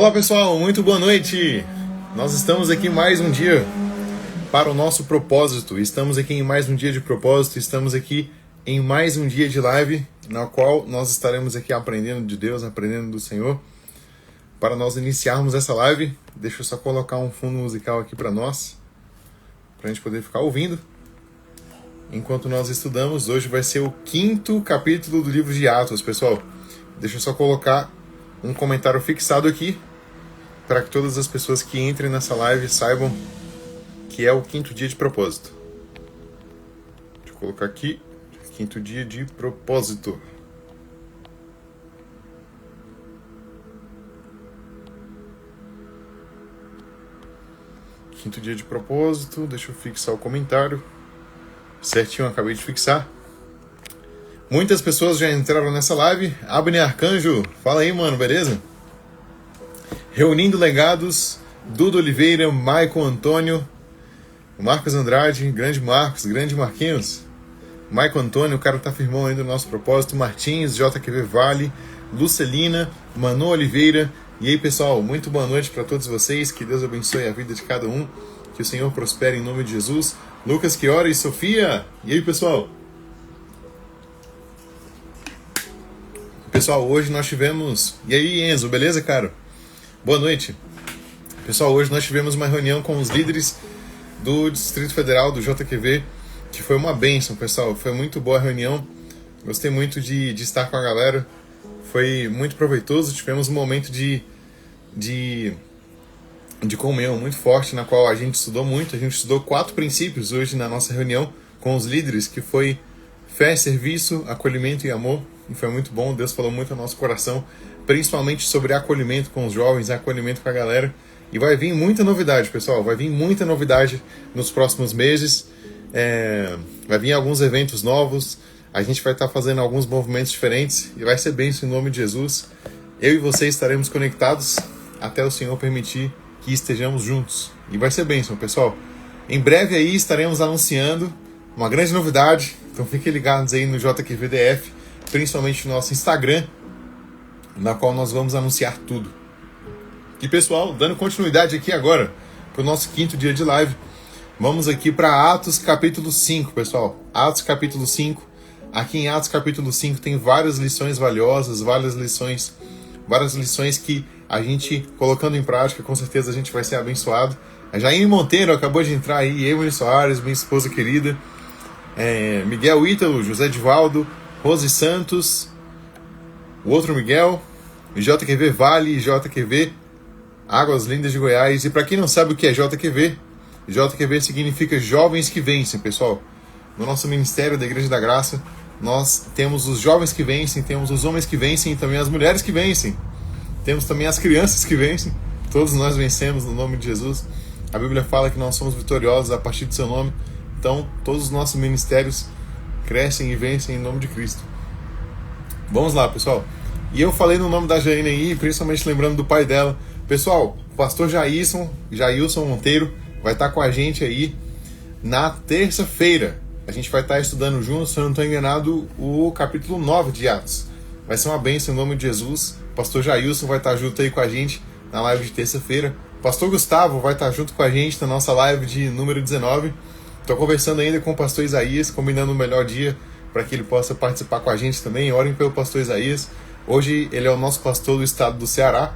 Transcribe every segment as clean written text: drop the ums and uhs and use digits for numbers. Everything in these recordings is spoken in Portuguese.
Olá pessoal, muito boa noite! Nós estamos aqui mais um dia para o nosso propósito. Estamos aqui em mais um dia de propósito, estamos aqui em mais um dia de live, na qual nós estaremos aqui aprendendo de Deus, aprendendo do Senhor. Para nós iniciarmos essa live, deixa eu só colocar um fundo musical aqui para nós, para a gente poder ficar ouvindo. Enquanto nós estudamos, hoje vai ser o 5º capítulo do livro de Atos, pessoal. Deixa eu só colocar um comentário fixado aqui, para que todas as pessoas que entrem nessa live saibam que é o 5º dia de propósito. Deixa eu colocar aqui, 5º dia de propósito. Quinto dia de propósito, deixa eu fixar o comentário. Certinho, acabei de fixar. Muitas pessoas já entraram nessa live. Abner Arcanjo, fala aí, mano, beleza? Reunindo Legados, Duda Oliveira, Maicon Antônio, Marcos Andrade, grande Marcos, grande Marquinhos. Maicon Antônio, o cara tá firmão ainda no nosso propósito. Martins, JQV Vale, Lucelina, Manu Oliveira. E aí, pessoal, muito boa noite para todos vocês. Que Deus abençoe a vida de cada um. Que o Senhor prospere em nome de Jesus. Lucas Chiora e Sofia. E aí, pessoal? Pessoal, hoje nós tivemos... E aí, Enzo, beleza, cara? Boa noite. Pessoal, hoje nós tivemos uma reunião com os líderes do Distrito Federal, do JQV, que foi uma bênção, pessoal. Foi muito boa a reunião. Gostei muito de estar com a galera. Foi muito proveitoso. Tivemos um momento de comunhão muito forte, na qual a gente estudou muito. A gente estudou 4 princípios hoje na nossa reunião com os líderes, que foi fé, serviço, acolhimento e amor. E foi muito bom, Deus falou muito ao nosso coração, principalmente sobre acolhimento com os jovens, acolhimento com a galera. E vai vir muita novidade, pessoal, vai vir muita novidade nos próximos meses. Vai vir alguns eventos novos, a gente vai estar fazendo alguns movimentos diferentes e vai ser bênção em nome de Jesus. Eu e você estaremos conectados até o Senhor permitir que estejamos juntos. E vai ser bênção, pessoal. Em breve aí estaremos anunciando uma grande novidade, então fiquem ligados aí no JQVDF, principalmente no nosso Instagram, na qual nós vamos anunciar tudo. E pessoal, dando continuidade aqui agora para o nosso 5º dia de live, vamos aqui para Atos capítulo 5, pessoal. Atos capítulo 5. Aqui em Atos capítulo 5 tem várias lições valiosas, várias lições que a gente colocando em prática, com certeza a gente vai ser abençoado. A Jaine Monteiro acabou de entrar aí, Emily Soares, minha esposa querida, Miguel Ítalo, José Divaldo, Rose Santos, o outro Miguel, JQV Vale, JQV Águas Lindas de Goiás. E para quem não sabe o que é JQV, JQV significa Jovens que Vencem, pessoal. No nosso Ministério da Igreja da Graça, nós temos os jovens que vencem, temos os homens que vencem e também as mulheres que vencem. Temos também as crianças que vencem. Todos nós vencemos no nome de Jesus. A Bíblia fala que nós somos vitoriosos a partir do seu nome. Então, todos os nossos ministérios crescem e vencem em nome de Cristo. Vamos lá, pessoal. E eu falei no nome da Jaine aí, principalmente lembrando do pai dela. Pessoal, o pastor Jailson Monteiro vai estar com a gente aí na terça-feira. A gente vai estar estudando juntos, se eu não estou enganado, o capítulo 9 de Atos. Vai ser uma bênção em nome de Jesus. O pastor Jailson vai estar junto aí com a gente na live de terça-feira. O pastor Gustavo vai estar junto com a gente na nossa live de número 19. Estou conversando ainda com o pastor Isaías, combinando o melhor dia para que ele possa participar com a gente também. Orem pelo pastor Isaías. Hoje ele é o nosso pastor do estado do Ceará,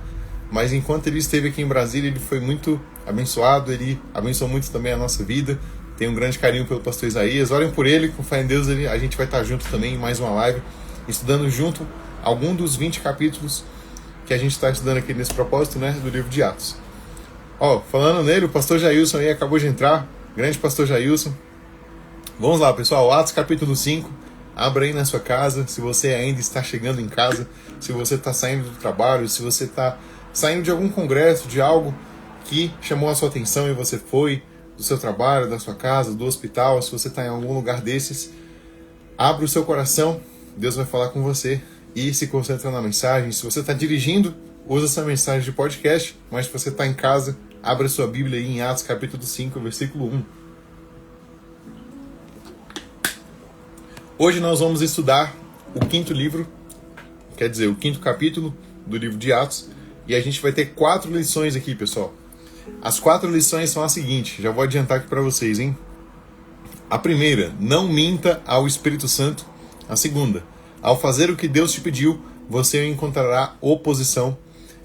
mas enquanto ele esteve aqui em Brasília, ele foi muito abençoado, ele abençoou muito também a nossa vida. Tenho um grande carinho pelo pastor Isaías. Orem por ele, com fé em Deus, a gente vai estar junto também em mais uma live, estudando junto algum dos 20 capítulos que a gente está estudando aqui nesse propósito, né, do livro de Atos. Falando nele, o pastor Jailson aí acabou de entrar, grande pastor Jailson. Vamos lá, pessoal, Atos capítulo 5, abra aí na sua casa, se você ainda está chegando em casa, se você está saindo do trabalho, se você está saindo de algum congresso, de algo que chamou a sua atenção e você foi, do seu trabalho, da sua casa, do hospital, se você está em algum lugar desses, abra o seu coração, Deus vai falar com você e se concentra na mensagem. Se você está dirigindo, usa essa mensagem de podcast, mas se você está em casa, abra sua Bíblia aí em Atos capítulo 5, versículo 1. Hoje nós vamos estudar o 5º livro, quer dizer, o 5º capítulo do livro de Atos, E a gente vai ter 4 lições aqui, pessoal. As 4 lições são as seguintes, já vou adiantar aqui para vocês, hein? A primeira, não minta ao Espírito Santo. A segunda, ao fazer o que Deus te pediu, você encontrará oposição.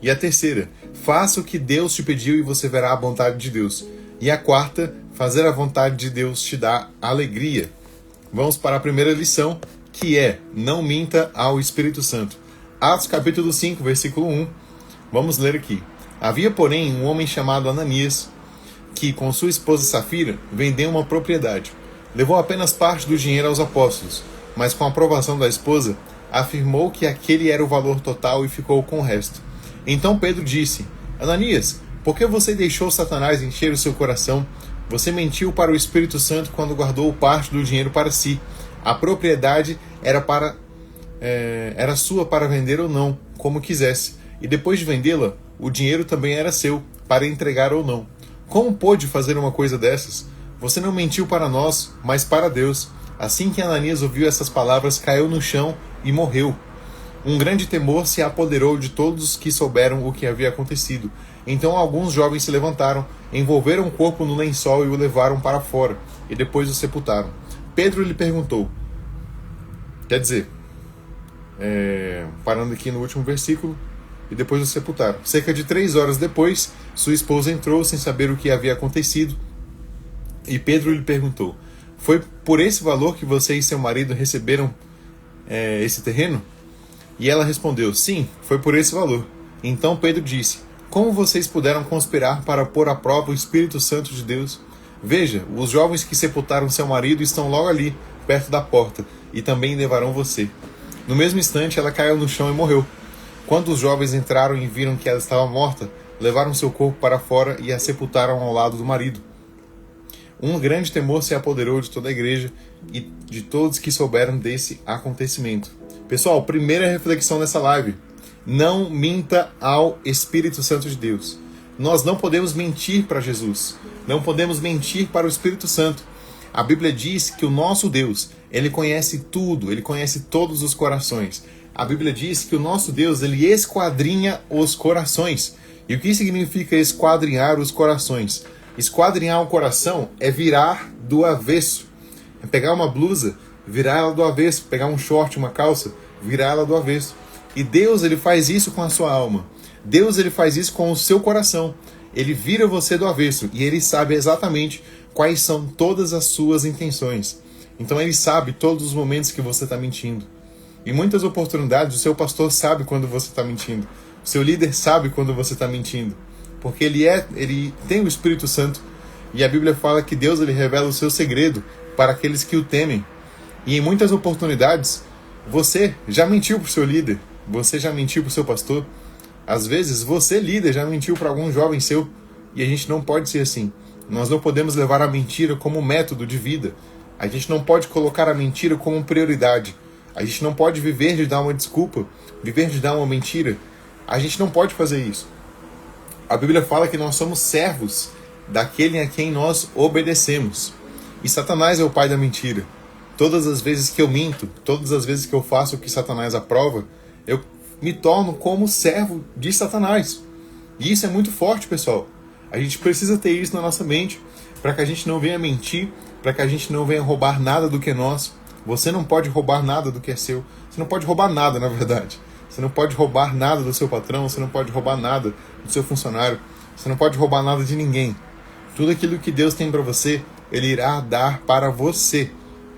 E a terceira, faça o que Deus te pediu e você verá a vontade de Deus. E a quarta, fazer a vontade de Deus te dá alegria. Vamos para a primeira lição, que é, não minta ao Espírito Santo. Atos capítulo 5, versículo 1. Vamos ler aqui. Havia, porém, um homem chamado Ananias, que, com sua esposa Safira, vendeu uma propriedade. Levou apenas parte do dinheiro aos apóstolos, mas com a aprovação da esposa, afirmou que aquele era o valor total e ficou com o resto. Então Pedro disse, Ananias, por que você deixou Satanás encher o seu coração? Você mentiu para o Espírito Santo quando guardou parte do dinheiro para si. A propriedade era sua para vender ou não, como quisesse. E depois de vendê-la, o dinheiro também era seu, para entregar ou não. Como pôde fazer uma coisa dessas? Você não mentiu para nós, mas para Deus. Assim que Ananias ouviu essas palavras, caiu no chão e morreu. Um grande temor se apoderou de todos os que souberam o que havia acontecido. Então alguns jovens se levantaram, envolveram o corpo no lençol e o levaram para fora, e depois o sepultaram. Pedro lhe perguntou, parando aqui no último versículo, e depois o sepultaram. Cerca de 3 horas depois, sua esposa entrou sem saber o que havia acontecido, e Pedro lhe perguntou, foi por esse valor que você e seu marido receberam esse terreno? E ela respondeu, sim, foi por esse valor. Então Pedro disse, como vocês puderam conspirar para pôr à prova o Espírito Santo de Deus? Veja, os jovens que sepultaram seu marido estão logo ali, perto da porta, e também levarão você. No mesmo instante, ela caiu no chão e morreu. Quando os jovens entraram e viram que ela estava morta, levaram seu corpo para fora e a sepultaram ao lado do marido. Um grande temor se apoderou de toda a igreja e de todos que souberam desse acontecimento. Pessoal, primeira reflexão nessa live. Não minta ao Espírito Santo de Deus. Nós não podemos mentir para Jesus. Não podemos mentir para o Espírito Santo. A Bíblia diz que o nosso Deus, Ele conhece tudo, Ele conhece todos os corações. A Bíblia diz que o nosso Deus, Ele esquadrinha os corações. E o que significa esquadrinhar os corações? Esquadrinhar o coração é virar do avesso. É pegar uma blusa, virar ela do avesso. Pegar um short, uma calça, virar ela do avesso. E Deus, Ele faz isso com a sua alma. Deus, Ele faz isso com o seu coração. Ele vira você do avesso e Ele sabe exatamente quais são todas as suas intenções. Então Ele sabe todos os momentos que você está mentindo. Em muitas oportunidades, o seu pastor sabe quando você está mentindo. O seu líder sabe quando você está mentindo. Porque ele tem o Espírito Santo. E a Bíblia fala que Deus ele revela o seu segredo para aqueles que o temem. E em muitas oportunidades, você já mentiu para o seu líder. Você já mentiu para o seu pastor. Às vezes, você, líder, já mentiu para algum jovem seu. E a gente não pode ser assim. Nós não podemos levar a mentira como método de vida. A gente não pode colocar a mentira como prioridade. A gente não pode viver de dar uma desculpa, viver de dar uma mentira. A gente não pode fazer isso. A Bíblia fala que nós somos servos daquele a quem nós obedecemos. E Satanás é o pai da mentira. Todas as vezes que eu minto, todas as vezes que eu faço o que Satanás aprova, eu me torno como servo de Satanás. E isso é muito forte, pessoal. A gente precisa ter isso na nossa mente para que a gente não venha mentir, para que a gente não venha roubar nada do que é nosso. Você não pode roubar nada do que é seu. Você não pode roubar nada, na verdade. Você não pode roubar nada do seu patrão, você não pode roubar nada do seu funcionário, você não pode roubar nada de ninguém. Tudo aquilo que Deus tem para você, Ele irá dar para você.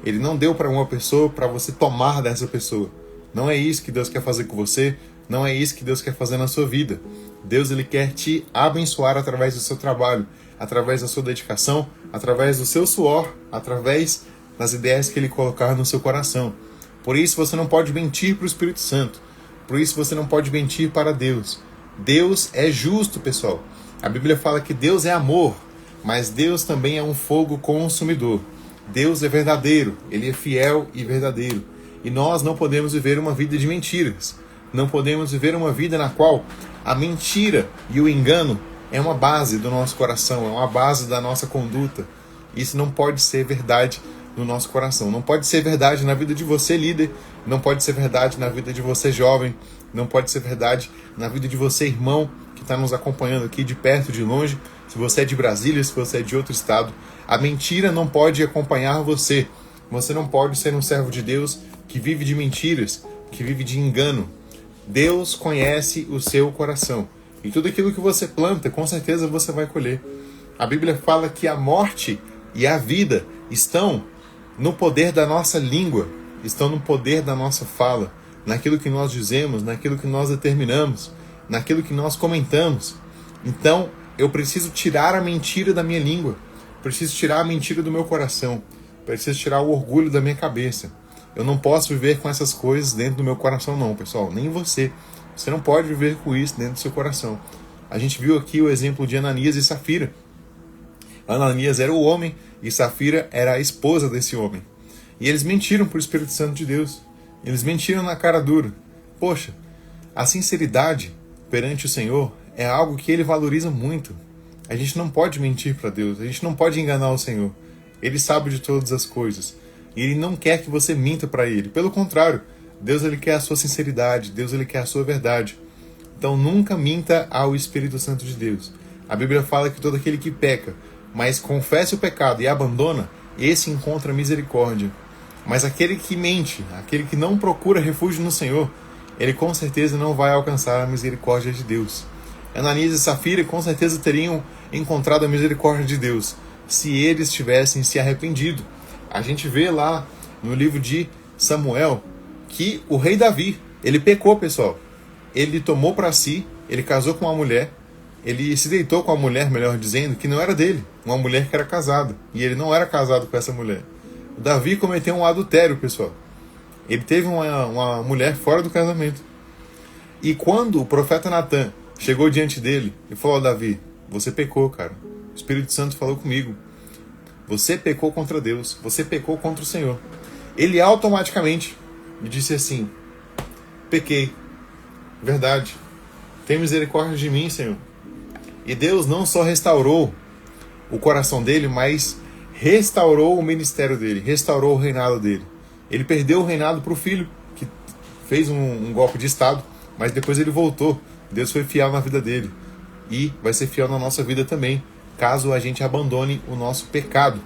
Ele não deu para uma pessoa para você tomar dessa pessoa. Não é isso que Deus quer fazer com você, não é isso que Deus quer fazer na sua vida. Deus ele quer te abençoar através do seu trabalho, através da sua dedicação, através do seu suor, através das ideias que Ele colocar no seu coração. Por isso você não pode mentir para o Espírito Santo. Por isso você não pode mentir para Deus. Deus é justo, pessoal. A Bíblia fala que Deus é amor, mas Deus também é um fogo consumidor. Deus é verdadeiro, Ele é fiel e verdadeiro. E nós não podemos viver uma vida de mentiras. Não podemos viver uma vida na qual a mentira e o engano é uma base do nosso coração, é uma base da nossa conduta. Isso não pode ser verdade no nosso coração. Não pode ser verdade na vida de você, líder, não pode ser verdade na vida de você, jovem, não pode ser verdade na vida de você, irmão, que está nos acompanhando aqui de perto, de longe, se você é de Brasília, se você é de outro estado. A mentira não pode acompanhar você. Você não pode ser um servo de Deus que vive de mentiras, que vive de engano. Deus conhece o seu coração. E tudo aquilo que você planta, com certeza você vai colher. A Bíblia fala que a morte e a vida estão no poder da nossa língua, estão no poder da nossa fala, naquilo que nós dizemos, naquilo que nós determinamos, naquilo que nós comentamos. Então, eu preciso tirar a mentira da minha língua, preciso tirar a mentira do meu coração, preciso tirar o orgulho da minha cabeça. Eu não posso viver com essas coisas dentro do meu coração não, pessoal, nem você. Você não pode viver com isso dentro do seu coração. A gente viu aqui o exemplo de Ananias e Safira. Ananias era o homem e Safira era a esposa desse homem. E eles mentiram para o Espírito Santo de Deus. Eles mentiram na cara dura. Poxa, a sinceridade perante o Senhor é algo que Ele valoriza muito. A gente não pode mentir para Deus, a gente não pode enganar o Senhor. Ele sabe de todas as coisas. E Ele não quer que você minta para Ele. Pelo contrário, Deus ele quer a sua sinceridade, Deus ele quer a sua verdade. Então nunca minta ao Espírito Santo de Deus. A Bíblia fala que todo aquele que peca, mas confessa o pecado e abandona, esse encontra misericórdia. Mas aquele que mente, aquele que não procura refúgio no Senhor, ele com certeza não vai alcançar a misericórdia de Deus. Ananias e Safira com certeza teriam encontrado a misericórdia de Deus se eles tivessem se arrependido. A gente vê lá no livro de Samuel que o rei Davi, ele pecou, pessoal. Ele tomou para si, ele casou com uma mulher, ele se deitou com uma mulher, melhor dizendo, que não era dele, uma mulher que era casada, e ele não era casado com essa mulher. O Davi cometeu um adultério, pessoal. Ele teve uma mulher fora do casamento. E quando o profeta Natan chegou diante dele e falou: Davi, você pecou, cara. O Espírito Santo falou comigo. Você pecou contra Deus, você pecou contra o Senhor. Ele automaticamente me disse assim: pequei, verdade, tem misericórdia de mim, Senhor. E Deus não só restaurou o coração dele, mas restaurou o ministério dele, restaurou o reinado dele. Ele perdeu o reinado para o filho, que fez um golpe de estado, mas depois ele voltou. Deus foi fiel na vida dele e vai ser fiel na nossa vida também, caso a gente abandone o nosso pecado.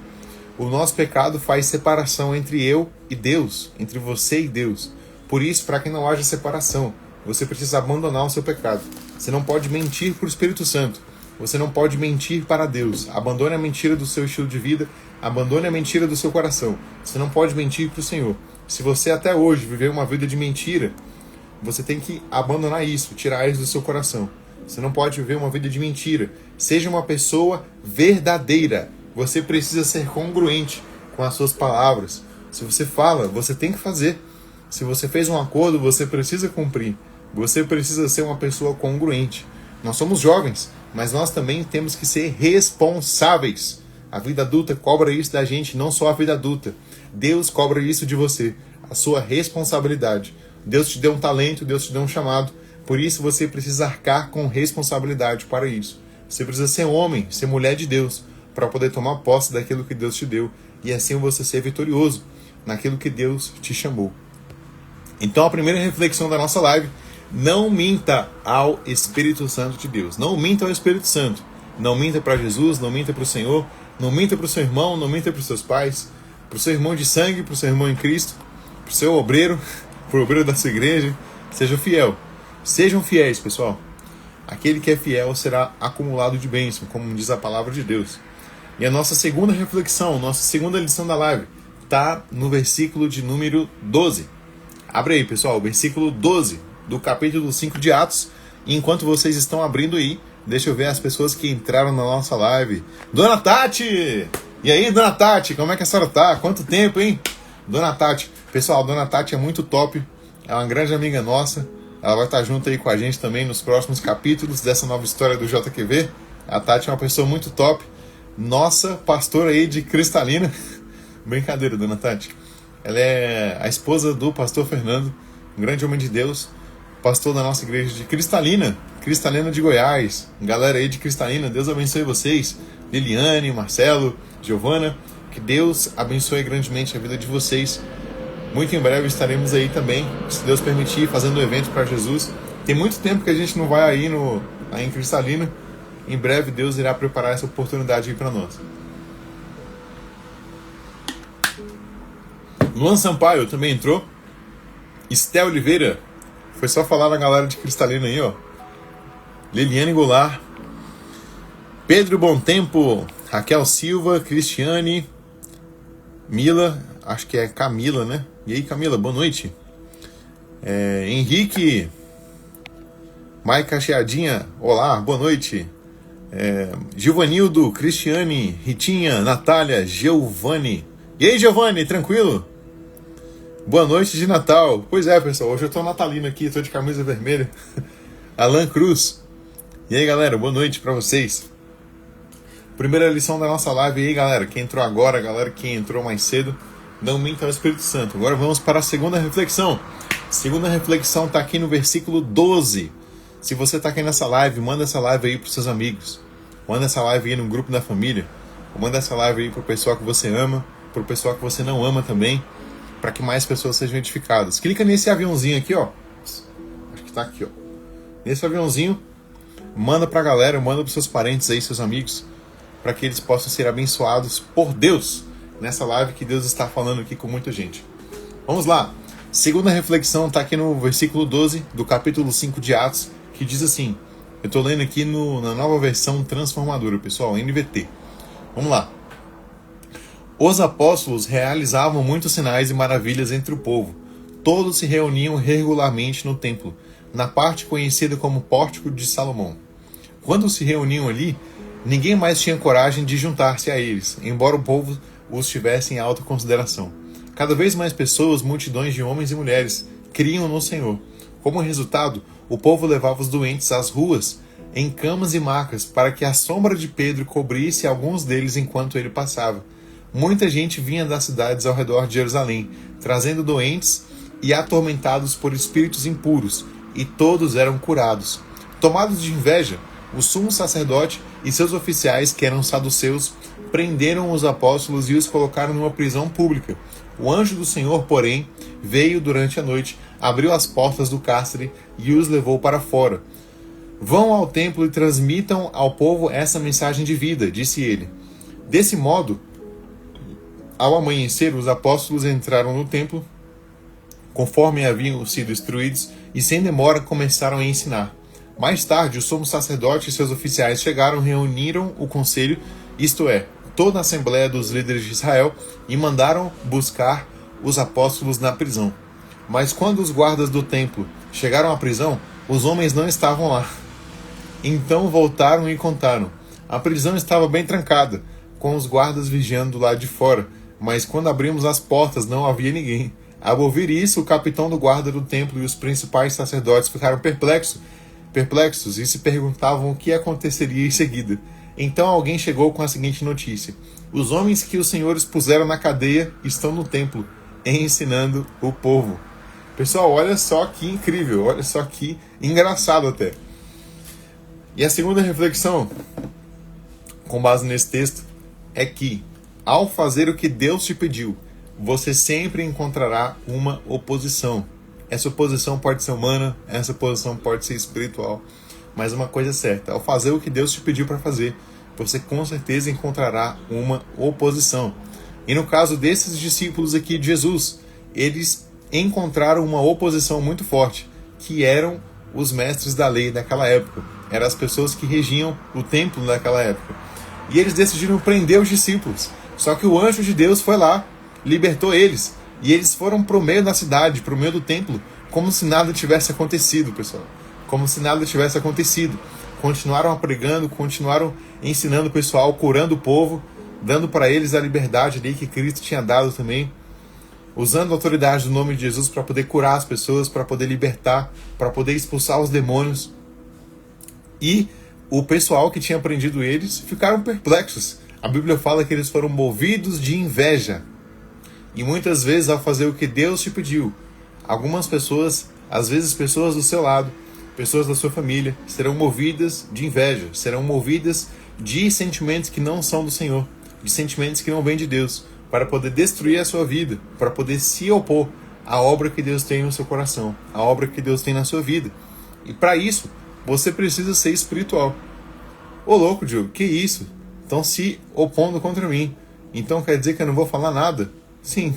O nosso pecado faz separação entre eu e Deus, entre você e Deus. Por isso, para que não haja separação, você precisa abandonar o seu pecado. Você não pode mentir para o Espírito Santo. Você não pode mentir para Deus. Abandone a mentira do seu estilo de vida. Abandone a mentira do seu coração. Você não pode mentir para o Senhor. Se você até hoje viveu uma vida de mentira, você tem que abandonar isso, tirar isso do seu coração. Você não pode viver uma vida de mentira. Seja uma pessoa verdadeira. Você precisa ser congruente com as suas palavras. Se você fala, você tem que fazer. Se você fez um acordo, você precisa cumprir. Você precisa ser uma pessoa congruente. Nós somos jovens, mas nós também temos que ser responsáveis. A vida adulta cobra isso da gente, não só a vida adulta. Deus cobra isso de você, a sua responsabilidade. Deus te deu um talento, Deus te deu um chamado. Por isso você precisa arcar com responsabilidade para isso. Você precisa ser homem, ser mulher de Deus, para poder tomar posse daquilo que Deus te deu. E assim você ser vitorioso naquilo que Deus te chamou. Então a primeira reflexão da nossa live: não minta ao Espírito Santo de Deus. Não minta ao Espírito Santo. Não minta para Jesus, não minta para o Senhor, não minta para o seu irmão, não minta para os seus pais, para o seu irmão de sangue, para o seu irmão em Cristo, para o seu obreiro, para o obreiro da sua igreja. Seja fiel. Sejam fiéis, pessoal. Aquele que é fiel será acumulado de bênção, como diz a palavra de Deus. E a nossa segunda reflexão, nossa segunda lição da live, está no versículo de número 12. Abre aí, pessoal, o versículo 12 do capítulo 5 de Atos. E enquanto vocês estão abrindo aí, deixa eu ver as pessoas que entraram na nossa live. Dona Tati! E aí, Dona Tati, como é que a senhora tá? Quanto tempo, hein? Dona Tati. Pessoal, a Dona Tati é muito top. É uma grande amiga nossa. Ela vai estar junto aí com a gente também nos próximos capítulos dessa nova história do JQV. A Tati é uma pessoa muito top. Nossa pastora aí de Cristalina. Brincadeira, Dona Tati. Ela é a esposa do pastor Fernando, um grande homem de Deus, pastor da nossa igreja de Cristalina, Cristalina de Goiás. Galera aí de Cristalina, Deus abençoe vocês. Liliane, Marcelo, Giovana. Que Deus abençoe grandemente a vida de vocês. Muito em breve estaremos aí também, se Deus permitir, fazendo um evento para Jesus. Tem muito tempo que a gente não vai aí em Cristalina. Em breve Deus irá preparar essa oportunidade aí para nós. Luan Sampaio também entrou. Esté Oliveira. Foi só falar na galera de Cristalina aí, ó. Liliane Goulart. Pedro Bom Tempo. Raquel Silva. Cristiane. Mila. Acho que é Camila, né? E aí, Camila, boa noite. Henrique. Maica Cheadinha. Olá, boa noite. Giovanildo. Cristiane. Ritinha. Natália. Giovanni. E aí, Giovanni, tranquilo? Boa noite de Natal. Pois é, pessoal, hoje eu tô natalino aqui, tô de camisa vermelha. Alan Cruz. E aí, galera, boa noite pra vocês. Primeira lição da nossa live aí, galera. Quem entrou agora, galera, quem entrou mais cedo, não minta ao Espírito Santo. Agora vamos para a segunda reflexão. Segunda reflexão tá aqui no versículo 12. Se você tá aqui nessa live, manda essa live aí pros seus amigos. Manda essa live aí no grupo da família. Manda essa live aí pro pessoal que você ama, pro pessoal que você não ama também, para que mais pessoas sejam edificadas. Clica nesse aviãozinho aqui, ó. Acho que tá aqui, ó. Nesse aviãozinho, manda pra galera, manda pros seus parentes aí, seus amigos, para que eles possam ser abençoados por Deus nessa live que Deus está falando aqui com muita gente. Vamos lá. Segunda reflexão tá aqui no versículo 12 do capítulo 5 de Atos, que diz assim. Eu tô lendo aqui na nova versão transformadora, pessoal, NVT. Vamos lá. Os apóstolos realizavam muitos sinais e maravilhas entre o povo. Todos se reuniam regularmente no templo, na parte conhecida como Pórtico de Salomão. Quando se reuniam ali, ninguém mais tinha coragem de juntar-se a eles, embora o povo os tivesse em alta consideração. Cada vez mais pessoas, multidões de homens e mulheres, criam no Senhor. Como resultado, o povo levava os doentes às ruas, em camas e macas, para que a sombra de Pedro cobrisse alguns deles enquanto ele passava. Muita gente vinha das cidades ao redor de Jerusalém, trazendo doentes e atormentados por espíritos impuros, e todos eram curados. Tomados de inveja, o sumo sacerdote e seus oficiais, que eram saduceus, prenderam os apóstolos e os colocaram numa prisão pública. O anjo do Senhor, porém, veio durante a noite, abriu as portas do cárcere e os levou para fora. Vão ao templo e transmitam ao povo essa mensagem de vida, disse ele. Desse modo, ao amanhecer, os apóstolos entraram no templo, conforme haviam sido instruídos, e sem demora começaram a ensinar. Mais tarde, o sumo sacerdote e seus oficiais chegaram, reuniram o conselho, isto é, toda a assembleia dos líderes de Israel, e mandaram buscar os apóstolos na prisão. Mas quando os guardas do templo chegaram à prisão, os homens não estavam lá. Então voltaram e contaram. A prisão estava bem trancada, com os guardas vigiando do lado de fora, mas quando abrimos as portas não havia ninguém. Ao ouvir isso, o capitão do guarda do templo e os principais sacerdotes ficaram perplexos e se perguntavam o que aconteceria em seguida. Então alguém chegou com a seguinte notícia: os homens que os senhores puseram na cadeia estão no templo, ensinando o povo. Pessoal, olha só que incrível, olha só que engraçado até. E a segunda reflexão, com base nesse texto, é que ao fazer o que Deus te pediu, você sempre encontrará uma oposição. Essa oposição pode ser humana, essa oposição pode ser espiritual, mas uma coisa é certa, ao fazer o que Deus te pediu para fazer, você com certeza encontrará uma oposição. E no caso desses discípulos aqui de Jesus, eles encontraram uma oposição muito forte, que eram os mestres da lei daquela época. Eram as pessoas que regiam o templo naquela época. E eles decidiram prender os discípulos. Só que o anjo de Deus foi lá, libertou eles. E eles foram pro meio da cidade, pro meio do templo, como se nada tivesse acontecido, pessoal. Como se nada tivesse acontecido. Continuaram pregando, continuaram ensinando o pessoal, curando o povo, dando para eles a liberdade ali que Cristo tinha dado também. Usando a autoridade do nome de Jesus para poder curar as pessoas, para poder libertar, para poder expulsar os demônios. E o pessoal que tinha prendido eles ficaram perplexos. A Bíblia fala que eles foram movidos de inveja. E muitas vezes, ao fazer o que Deus te pediu, algumas pessoas, às vezes pessoas do seu lado, pessoas da sua família, serão movidas de inveja, serão movidas de sentimentos que não são do Senhor. de sentimentos que não vêm de Deus, para poder destruir a sua vida, para poder se opor à obra que Deus tem no seu coração, à obra que Deus tem na sua vida. E para isso, você precisa ser espiritual. Ô louco, Diogo, que isso? Estão se opondo contra mim. Então quer dizer que eu não vou falar nada? Sim,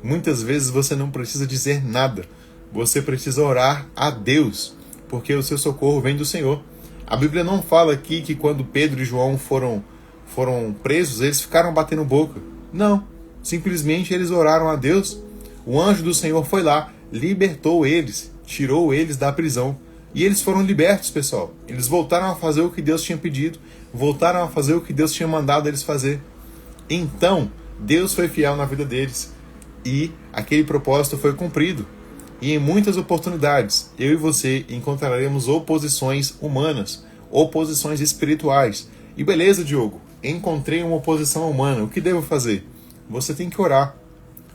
muitas vezes você não precisa dizer nada. Você precisa orar a Deus, porque o seu socorro vem do Senhor. A Bíblia não fala aqui que quando Pedro e João foram presos, eles ficaram batendo boca. Não, simplesmente eles oraram a Deus. O anjo do Senhor foi lá, libertou eles, tirou eles da prisão. E eles foram libertos, pessoal. Eles voltaram a fazer o que Deus tinha pedido, voltaram a fazer o que Deus tinha mandado eles fazer. Então, Deus foi fiel na vida deles e aquele propósito foi cumprido. E em muitas oportunidades, eu e você encontraremos oposições humanas, oposições espirituais. E beleza, Diogo, encontrei uma oposição humana, o que devo fazer? Você tem que orar.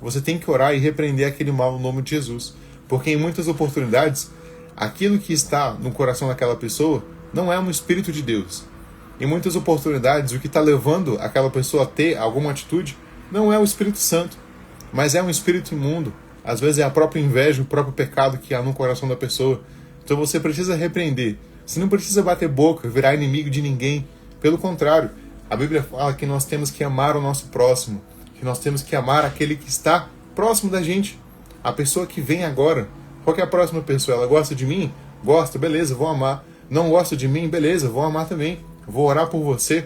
Você tem que orar e repreender aquele mal no nome de Jesus. Porque em muitas oportunidades, aquilo que está no coração daquela pessoa não é um espírito de Deus. Em muitas oportunidades, o que está levando aquela pessoa a ter alguma atitude não é o Espírito Santo, mas é um espírito imundo. Às vezes é a própria inveja, o próprio pecado que há no coração da pessoa. Então você precisa repreender. Você não precisa bater boca, virar inimigo de ninguém. Pelo contrário, a Bíblia fala que nós temos que amar o nosso próximo, que nós temos que amar aquele que está próximo da gente. A pessoa que vem agora. Qual que é a próxima pessoa? Ela gosta de mim? Gosta, beleza, vou amar. Não gosta de mim? Beleza, vou amar também. Vou orar por você,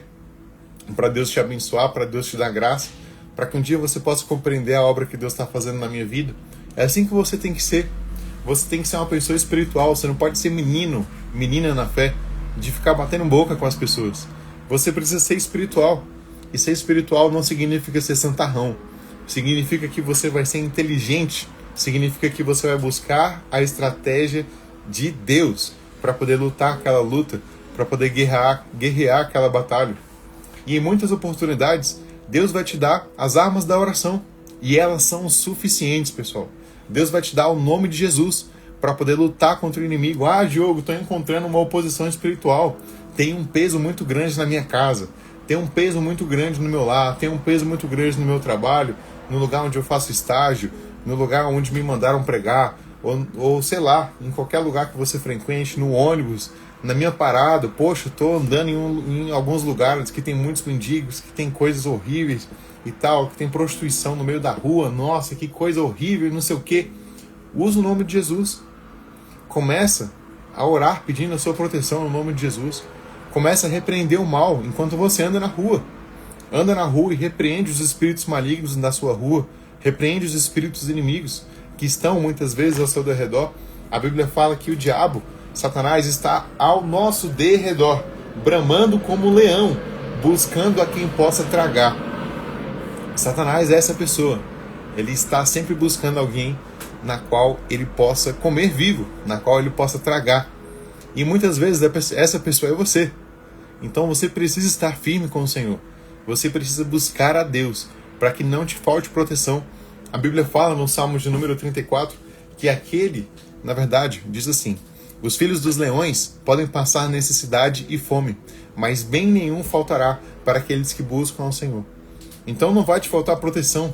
para Deus te abençoar, para Deus te dar graça, para que um dia você possa compreender a obra que Deus está fazendo na minha vida. É assim que você tem que ser. Você tem que ser uma pessoa espiritual. Você não pode ser menino, menina na fé, de ficar batendo boca com as pessoas. Você precisa ser espiritual. E ser espiritual não significa ser santarrão. Significa que você vai ser inteligente. Significa que você vai buscar a estratégia de Deus para poder lutar aquela luta, para poder guerrear aquela batalha. E em muitas oportunidades, Deus vai te dar as armas da oração. E elas são suficientes, pessoal. Deus vai te dar o nome de Jesus para poder lutar contra o inimigo. Ah, Diogo, estou encontrando uma oposição espiritual. Tem um peso muito grande na minha casa. Tem um peso muito grande no meu lar. Tem um peso muito grande no meu trabalho, no lugar onde eu faço estágio, no lugar onde me mandaram pregar, ou sei lá, em qualquer lugar que você frequente, no ônibus, na minha parada. Poxa, estou andando em alguns lugares que tem muitos mendigos, que tem coisas horríveis e tal, que tem prostituição no meio da rua. Nossa, que coisa horrível, não sei o que. Usa o nome de Jesus. Começa a orar pedindo a sua proteção no nome de Jesus. Começa a repreender o mal enquanto você anda na rua. Anda na rua e repreende os espíritos malignos da sua rua. Repreende os espíritos inimigos que estão muitas vezes ao seu derredor. A Bíblia fala que o diabo, Satanás, está ao nosso derredor, bramando como um leão, buscando a quem possa tragar. Satanás é essa pessoa. Ele está sempre buscando alguém na qual ele possa comer vivo, na qual ele possa tragar. E muitas vezes essa pessoa é você. Então você precisa estar firme com o Senhor. Você precisa buscar a Deus para que não te falte proteção. A Bíblia fala no Salmo de número 34 que aquele, na verdade, diz assim: os filhos dos leões podem passar necessidade e fome, mas bem nenhum faltará para aqueles que buscam ao Senhor. Então não vai te faltar proteção,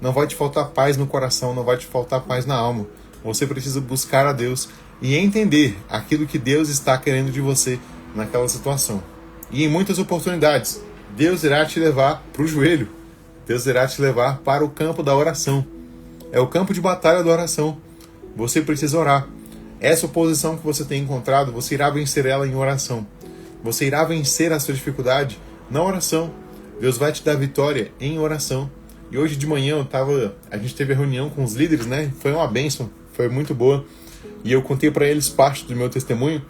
não vai te faltar paz no coração, não vai te faltar paz na alma. Você precisa buscar a Deus e entender aquilo que Deus está querendo de você naquela situação. E em muitas oportunidades, Deus irá te levar para o joelho. Deus irá te levar para o campo da oração. É o campo de batalha da oração. Você precisa orar. Essa oposição que você tem encontrado, você irá vencer ela em oração. Você irá vencer a sua dificuldade na oração. Deus vai te dar vitória em oração. E hoje de manhã a gente teve a reunião com os líderes, né? Foi uma bênção, foi muito boa. E eu contei para eles parte do meu testemunho,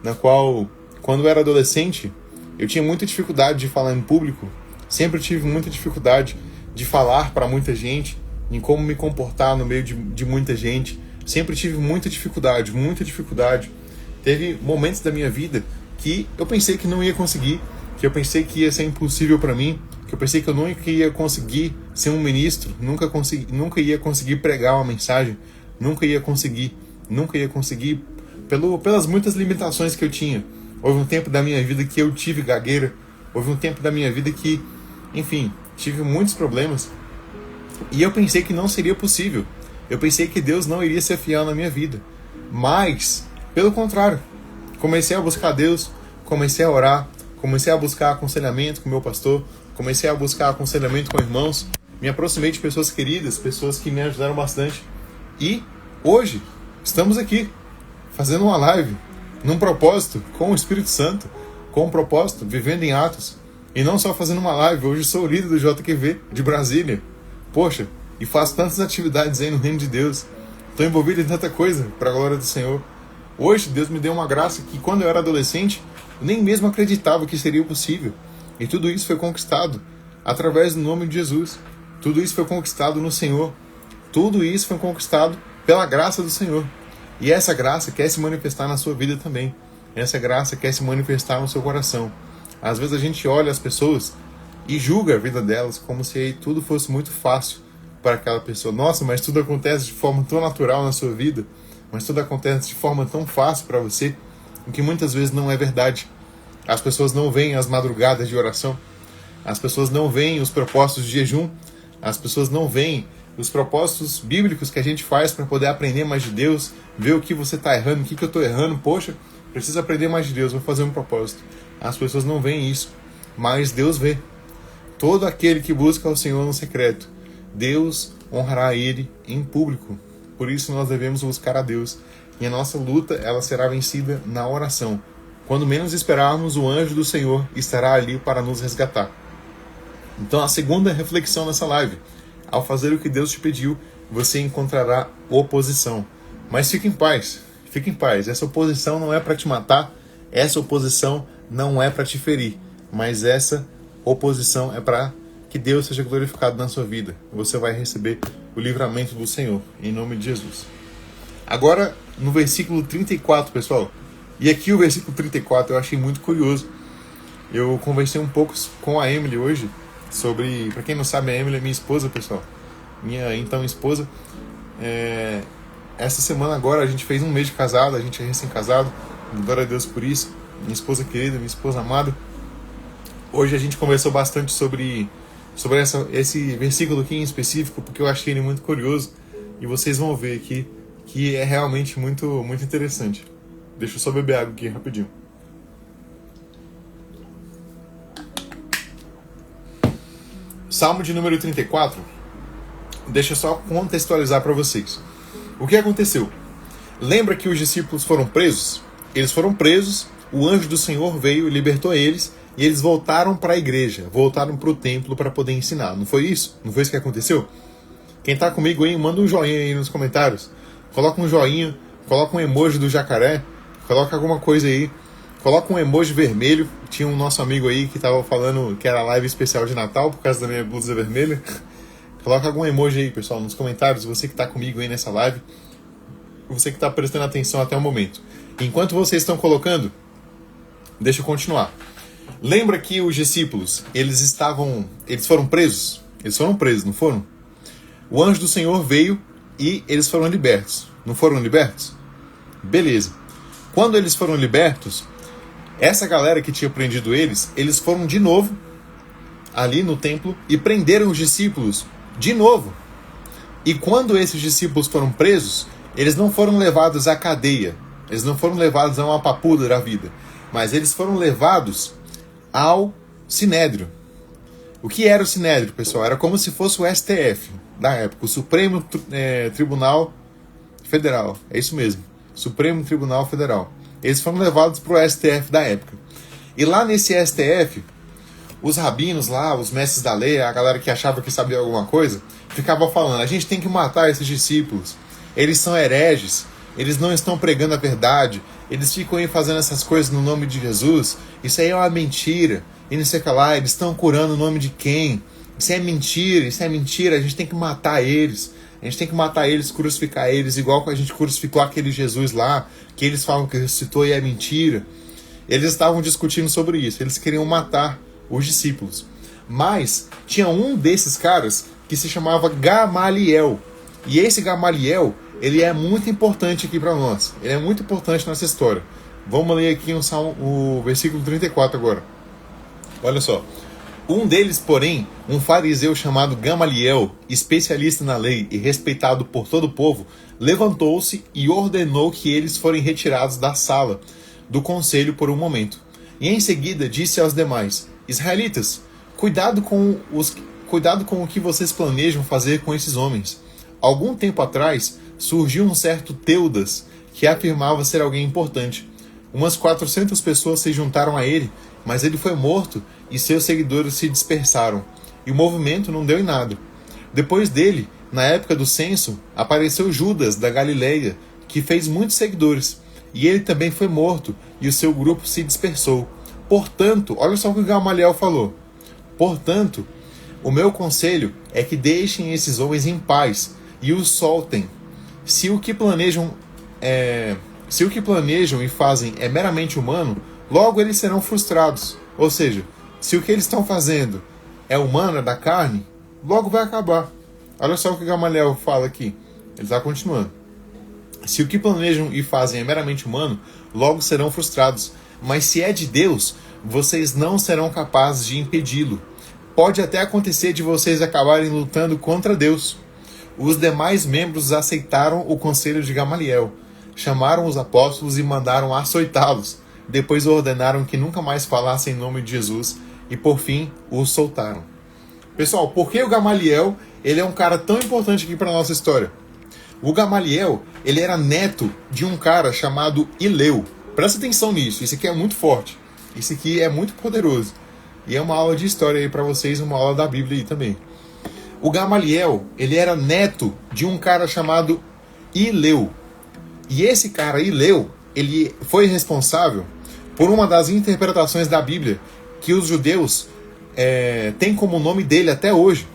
na qual, quando eu era adolescente, eu tinha muita dificuldade de falar em público. Sempre tive muita dificuldade de falar para muita gente, em como me comportar no meio de muita gente. Sempre tive muita dificuldade, muita dificuldade. Teve momentos da minha vida que eu pensei que não ia conseguir, que eu pensei que ia ser impossível para mim, que eu pensei que eu nunca ia conseguir ser um ministro, nunca ia conseguir pregar uma mensagem, nunca ia conseguir pelas muitas limitações que eu tinha. Houve um tempo da minha vida que eu tive gagueira, houve um tempo da minha vida que Enfim, tive muitos problemas. E eu pensei que não seria possível. Eu pensei que Deus não iria ser fiel na minha vida. Mas, pelo contrário, comecei a buscar Deus, comecei a orar, comecei a buscar aconselhamento com meu pastor, comecei a buscar aconselhamento com irmãos, me aproximei de pessoas queridas, pessoas que me ajudaram bastante. E hoje estamos aqui, fazendo uma live, num propósito, com o Espírito Santo, com um propósito, vivendo em Atos. E não só fazendo uma live, hoje sou o líder do JQV de Brasília. Poxa, e faço tantas atividades aí no reino de Deus. Estou envolvido em tanta coisa para a glória do Senhor. Hoje Deus me deu uma graça que quando eu era adolescente, eu nem mesmo acreditava que seria possível. E tudo isso foi conquistado através do nome de Jesus. Tudo isso foi conquistado no Senhor. Tudo isso foi conquistado pela graça do Senhor. E essa graça quer se manifestar na sua vida também. Essa graça quer se manifestar no seu coração. Às vezes a gente olha as pessoas e julga a vida delas como se aí tudo fosse muito fácil para aquela pessoa. Nossa, mas tudo acontece de forma tão natural na sua vida, mas tudo acontece de forma tão fácil para você, o que muitas vezes não é verdade. As pessoas não veem as madrugadas de oração, as pessoas não veem os propósitos de jejum, as pessoas não veem os propósitos bíblicos que a gente faz para poder aprender mais de Deus, ver o que você está errando, o que eu estou errando. Poxa, preciso aprender mais de Deus, vou fazer um propósito. As pessoas não veem isso, mas Deus vê. Todo aquele que busca o Senhor no secreto, Deus honrará ele em público. Por isso nós devemos buscar a Deus. E a nossa luta, ela será vencida na oração. Quando menos esperarmos, o anjo do Senhor estará ali para nos resgatar. Então a segunda reflexão nessa live: ao fazer o que Deus te pediu, você encontrará oposição. Mas fique em paz, fique em paz. Essa oposição não é para te matar, essa oposição não é para te ferir, mas essa oposição é para que Deus seja glorificado na sua vida. Você vai receber o livramento do Senhor, em nome de Jesus. Agora, no versículo 34, pessoal. E aqui o versículo 34 eu achei muito curioso. Eu conversei um pouco com a Emily hoje sobre... Para quem não sabe, a Emily é minha esposa, pessoal. Minha então esposa. Essa semana agora a gente fez um mês de casado, a gente é recém-casado. Glória a Deus por isso. Minha esposa querida, minha esposa amada. Hoje a gente conversou bastante sobre esse versículo aqui em específico, porque eu achei ele muito curioso. E vocês vão ver aqui que é realmente muito, muito interessante. Deixa eu só beber água aqui rapidinho. Salmo de número 34. Deixa eu só contextualizar para vocês. O que aconteceu? Lembra que os discípulos foram presos? Eles foram presos, o anjo do Senhor veio e libertou eles, e eles voltaram para a igreja, voltaram para o templo para poder ensinar. Não foi isso? Não foi isso que aconteceu? Quem está comigo aí, manda um joinha aí nos comentários. Coloca um joinha, coloca um emoji do jacaré, coloca alguma coisa aí. Coloca um emoji vermelho. Tinha um nosso amigo aí que estava falando que era live especial de Natal por causa da minha blusa vermelha. Coloca algum emoji aí, pessoal, nos comentários. Você que está comigo aí nessa live. Você que está prestando atenção até o momento. Enquanto vocês estão colocando, deixa eu continuar. Lembra que os discípulos, eles foram presos? Eles foram presos, não foram? O anjo do Senhor veio e eles foram libertos. Não foram libertos? Beleza. Quando eles foram libertos, essa galera que tinha prendido eles foram de novo ali no templo e prenderam os discípulos de novo. E quando esses discípulos foram presos, eles não foram levados à cadeia, eles não foram levados a uma papuda da vida, mas eles foram levados ao Sinédrio. O que era o Sinédrio, pessoal? Era como se fosse o STF da época, o Supremo Tribunal Federal. É isso mesmo, Supremo Tribunal Federal. Eles foram levados para o STF da época. E lá nesse STF, os rabinos lá, os mestres da lei, a galera que achava que sabia alguma coisa, ficava falando: a gente tem que matar esses discípulos. Eles são hereges, eles não estão pregando a verdade, eles ficam aí fazendo essas coisas no nome de Jesus, isso aí é uma mentira, e não sei o que lá, eles estão curando o nome de quem? Isso é mentira, a gente tem que matar eles, crucificar eles, igual que a gente crucificou aquele Jesus lá, que eles falam que ressuscitou e é mentira. Eles estavam discutindo sobre isso, eles queriam matar os discípulos. Mas tinha um desses caras que se chamava Gamaliel, e esse Gamaliel, ele é muito importante aqui para nós. Ele é muito importante nessa história. Vamos ler aqui o versículo 34 agora. Olha só. Um deles, porém, um fariseu chamado Gamaliel, especialista na lei e respeitado por todo o povo, levantou-se e ordenou que eles forem retirados da sala do conselho por um momento. E em seguida disse aos demais: Israelitas, cuidado com o que vocês planejam fazer com esses homens. Algum tempo atrás, surgiu um certo Teudas, que afirmava ser alguém importante. Umas 400 pessoas se juntaram a ele, mas ele foi morto e seus seguidores se dispersaram, e o movimento não deu em nada. Depois dele, na época do censo, apareceu Judas da Galileia, que fez muitos seguidores, e ele também foi morto, e o seu grupo se dispersou. Portanto, olha só o que Gamaliel falou. Portanto, o meu conselho é que deixem esses homens em paz e os soltem. Se o que planejam e fazem é meramente humano, logo eles serão frustrados. Ou seja, se o que eles estão fazendo é humano, é da carne, logo vai acabar. Olha só o que Gamaliel fala aqui. Ele está continuando. Se o que planejam e fazem é meramente humano, logo serão frustrados. Mas se é de Deus, vocês não serão capazes de impedi-lo. Pode até acontecer de vocês acabarem lutando contra Deus. Os demais membros aceitaram o conselho de Gamaliel, chamaram os apóstolos e mandaram açoitá-los. Depois ordenaram que nunca mais falassem em nome de Jesus e, por fim, os soltaram. Pessoal, por que o Gamaliel ele é um cara tão importante aqui para a nossa história? O Gamaliel ele era neto de um cara chamado Hileu. Presta atenção nisso, isso aqui é muito forte. Isso aqui é muito poderoso. E é uma aula de história aí para vocês, uma aula da Bíblia aí também. O Gamaliel, ele era neto de um cara chamado Hileu. E esse cara, Hileu, ele foi responsável por uma das interpretações da Bíblia que os judeus têm como nome dele até hoje.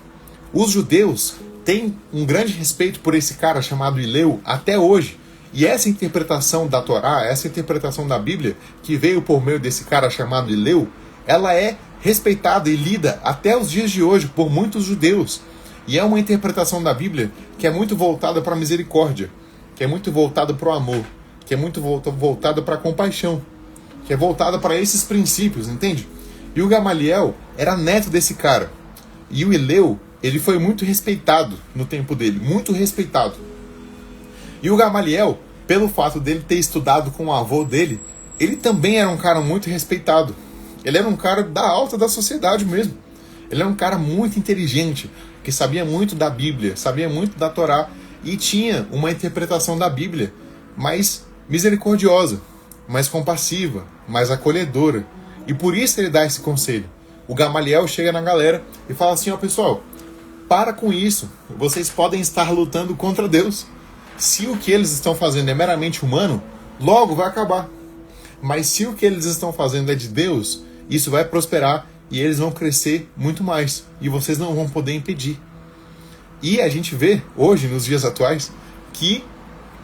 Os judeus têm um grande respeito por esse cara chamado Hileu até hoje. E essa interpretação da Torá, essa interpretação da Bíblia, que veio por meio desse cara chamado Hileu, ela é respeitada e lida até os dias de hoje por muitos judeus. E é uma interpretação da Bíblia que é muito voltada para a misericórdia, que é muito voltada para o amor, que é muito voltada para a compaixão, que é voltada para esses princípios, entende? E o Gamaliel era neto desse cara. E o Hileu, ele foi muito respeitado no tempo dele, muito respeitado. E o Gamaliel, pelo fato dele ter estudado com o avô dele, ele também era um cara muito respeitado. Ele era um cara da alta da sociedade mesmo. Ele era um cara muito inteligente, que sabia muito da Bíblia, sabia muito da Torá e tinha uma interpretação da Bíblia mais misericordiosa, mais compassiva, mais acolhedora. E por isso ele dá esse conselho. O Gamaliel chega na galera e fala assim: ó, pessoal, para com isso. Vocês podem estar lutando contra Deus. Se o que eles estão fazendo é meramente humano, logo vai acabar. Mas se o que eles estão fazendo é de Deus, isso vai prosperar e eles vão crescer muito mais. E vocês não vão poder impedir. E a gente vê hoje, nos dias atuais, que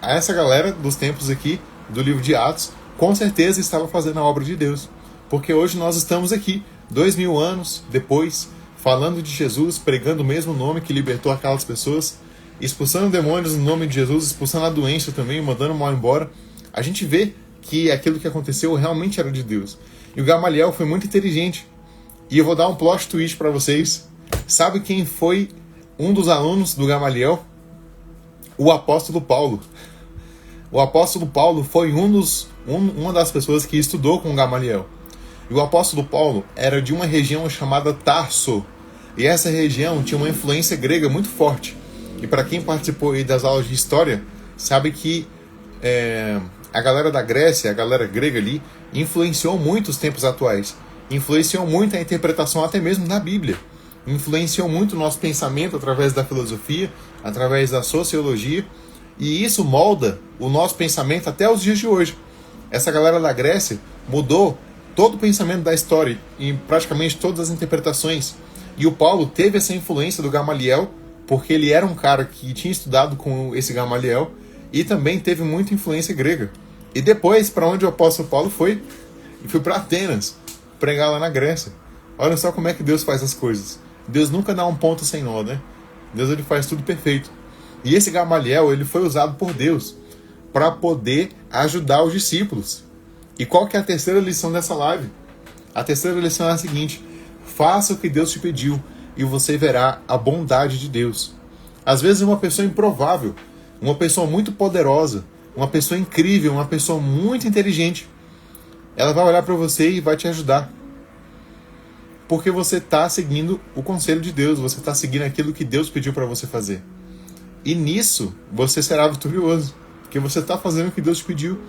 essa galera dos tempos aqui, do livro de Atos, com certeza estava fazendo a obra de Deus. Porque hoje nós estamos aqui, 2000 anos depois, falando de Jesus, pregando o mesmo nome que libertou aquelas pessoas, expulsando demônios no nome de Jesus, expulsando a doença também, mandando o mal embora. A gente vê que aquilo que aconteceu realmente era de Deus. E o Gamaliel foi muito inteligente. E eu vou dar um plot twist para vocês. Sabe quem foi um dos alunos do Gamaliel? O apóstolo Paulo. O apóstolo Paulo foi uma das pessoas que estudou com o Gamaliel. E o apóstolo Paulo era de uma região chamada Tarso. E essa região tinha uma influência grega muito forte. E para quem participou aí das aulas de história, sabe que a galera da Grécia, a galera grega ali, influenciou muito os tempos atuais. Influenciou muito a interpretação até mesmo da Bíblia. Influenciou muito o nosso pensamento através da filosofia, através da sociologia. E isso molda o nosso pensamento até os dias de hoje. Essa galera da Grécia mudou todo o pensamento da história e praticamente todas as interpretações. E o Paulo teve essa influência do Gamaliel, porque ele era um cara que tinha estudado com esse Gamaliel e também teve muita influência grega. E depois, para onde o apóstolo Paulo foi? Ele foi para Atenas, pregar lá na Grécia. Olha só como é que Deus faz as coisas. Deus nunca dá um ponto sem nó, né? Deus ele faz tudo perfeito. E esse Gamaliel, ele foi usado por Deus para poder ajudar os discípulos. E qual que é a terceira lição dessa live? A terceira lição é a seguinte: Faça o que Deus te pediu e você verá a bondade de Deus. Às vezes uma pessoa improvável, uma pessoa muito poderosa, uma pessoa incrível, uma pessoa muito inteligente, ela vai olhar para você e vai te ajudar. Porque você está seguindo o conselho de Deus, você está seguindo aquilo que Deus pediu para você fazer. E nisso você será vitorioso, porque você está fazendo o que Deus te pediu.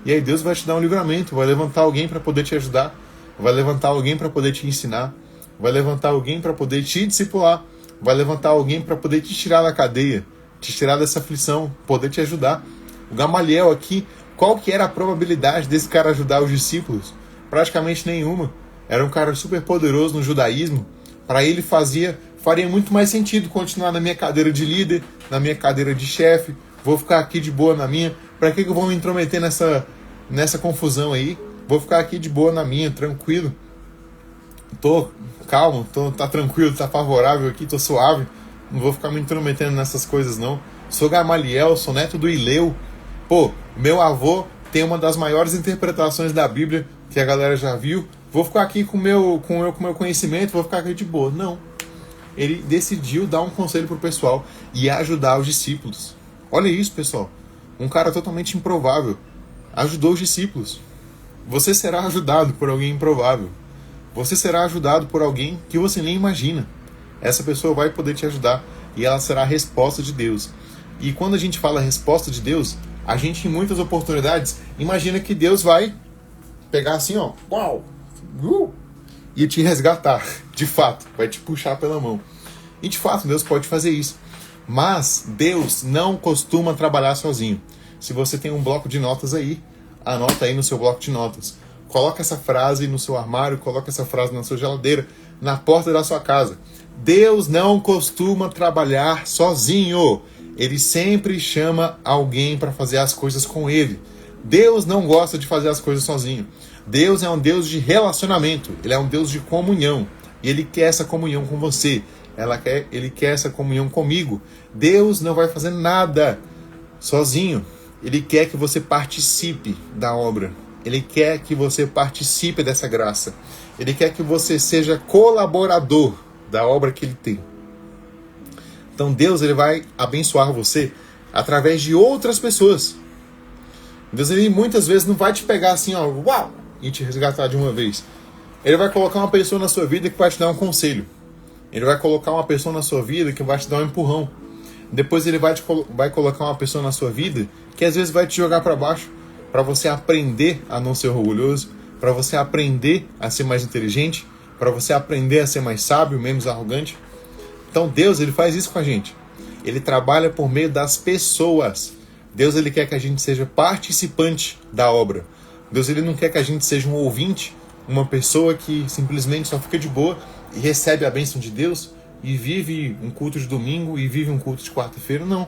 E aí Deus vai te dar um livramento, vai levantar alguém para poder te ajudar, vai levantar alguém para poder te ensinar, vai levantar alguém para poder te discipular, vai levantar alguém para poder te tirar da cadeia, te tirar dessa aflição, poder te ajudar. O Gamaliel aqui, qual que era a probabilidade desse cara ajudar os discípulos? Praticamente nenhuma. Era um cara super poderoso no judaísmo. Para ele faria muito mais sentido continuar na minha cadeira de líder, na minha cadeira de chefe. Vou ficar aqui de boa na minha. Para que eu vou me intrometer nessa confusão aí? Vou ficar aqui de boa na minha, tranquilo. Tô calmo, tá tranquilo, tá favorável aqui, tô suave. Não vou ficar me intrometendo nessas coisas não. Sou Gamaliel, sou neto do Ileu. Pô, meu avô tem uma das maiores interpretações da Bíblia que a galera já viu. Vou ficar aqui com o meu conhecimento, vou ficar aqui de boa. Não. Ele decidiu dar um conselho pro pessoal e ajudar os discípulos. Olha isso, pessoal. Um cara totalmente improvável ajudou os discípulos. Você será ajudado por alguém improvável. Você será ajudado por alguém que você nem imagina. Essa pessoa vai poder te ajudar e ela será a resposta de Deus. E quando a gente fala resposta de Deus, a gente em muitas oportunidades imagina que Deus vai pegar assim, ó, uau, e te resgatar, de fato, vai te puxar pela mão. E de fato, Deus pode fazer isso. Mas Deus não costuma trabalhar sozinho. Se você tem um bloco de notas aí, anota aí no seu bloco de notas. Coloca essa frase no seu armário, coloca essa frase na sua geladeira, na porta da sua casa. Deus não costuma trabalhar sozinho. Ele sempre chama alguém para fazer as coisas com ele. Deus não gosta de fazer as coisas sozinho. Deus é um Deus de relacionamento. Ele é um Deus de comunhão. E Ele quer essa comunhão com você. Ele quer essa comunhão comigo. Deus não vai fazer nada sozinho. Ele quer que você participe da obra. Ele quer que você participe dessa graça. Ele quer que você seja colaborador da obra que Ele tem. Então Deus ele vai abençoar você através de outras pessoas. Deus ele muitas vezes não vai te pegar assim, ó, uau, e te resgatar de uma vez. Ele vai colocar uma pessoa na sua vida que vai te dar um conselho. Ele vai colocar uma pessoa na sua vida que vai te dar um empurrão. Depois ele vai colocar uma pessoa na sua vida que às vezes vai te jogar para baixo, para você aprender a não ser orgulhoso, para você aprender a ser mais inteligente, para você aprender a ser mais sábio, menos arrogante. Então Deus ele faz isso com a gente. Ele trabalha por meio das pessoas. Deus ele quer que a gente seja participante da obra. Deus ele não quer que a gente seja um ouvinte, uma pessoa que simplesmente só fica de boa e recebe a bênção de Deus e vive um culto de domingo e vive um culto de quarta-feira. Não.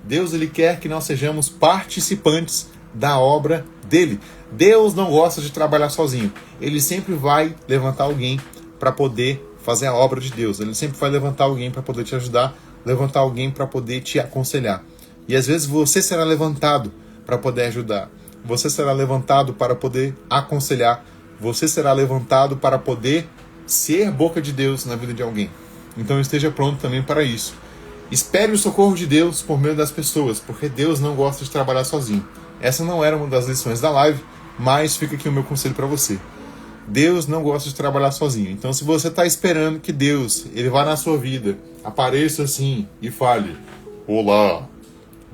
Deus ele quer que nós sejamos participantes da obra dele. Deus não gosta de trabalhar sozinho. Ele sempre vai levantar alguém para poder fazer a obra de Deus. Ele sempre vai levantar alguém para poder te ajudar, levantar alguém para poder te aconselhar. E às vezes você será levantado para poder ajudar. Você será levantado para poder aconselhar. Você será levantado para poder ser boca de Deus na vida de alguém. Então esteja pronto também para isso. Espere o socorro de Deus por meio das pessoas, porque Deus não gosta de trabalhar sozinho. Essa não era uma das lições da live, mas fica aqui o meu conselho para você. Deus não gosta de trabalhar sozinho. Então se você está esperando que Deus ele vá na sua vida, apareça assim e fale: olá,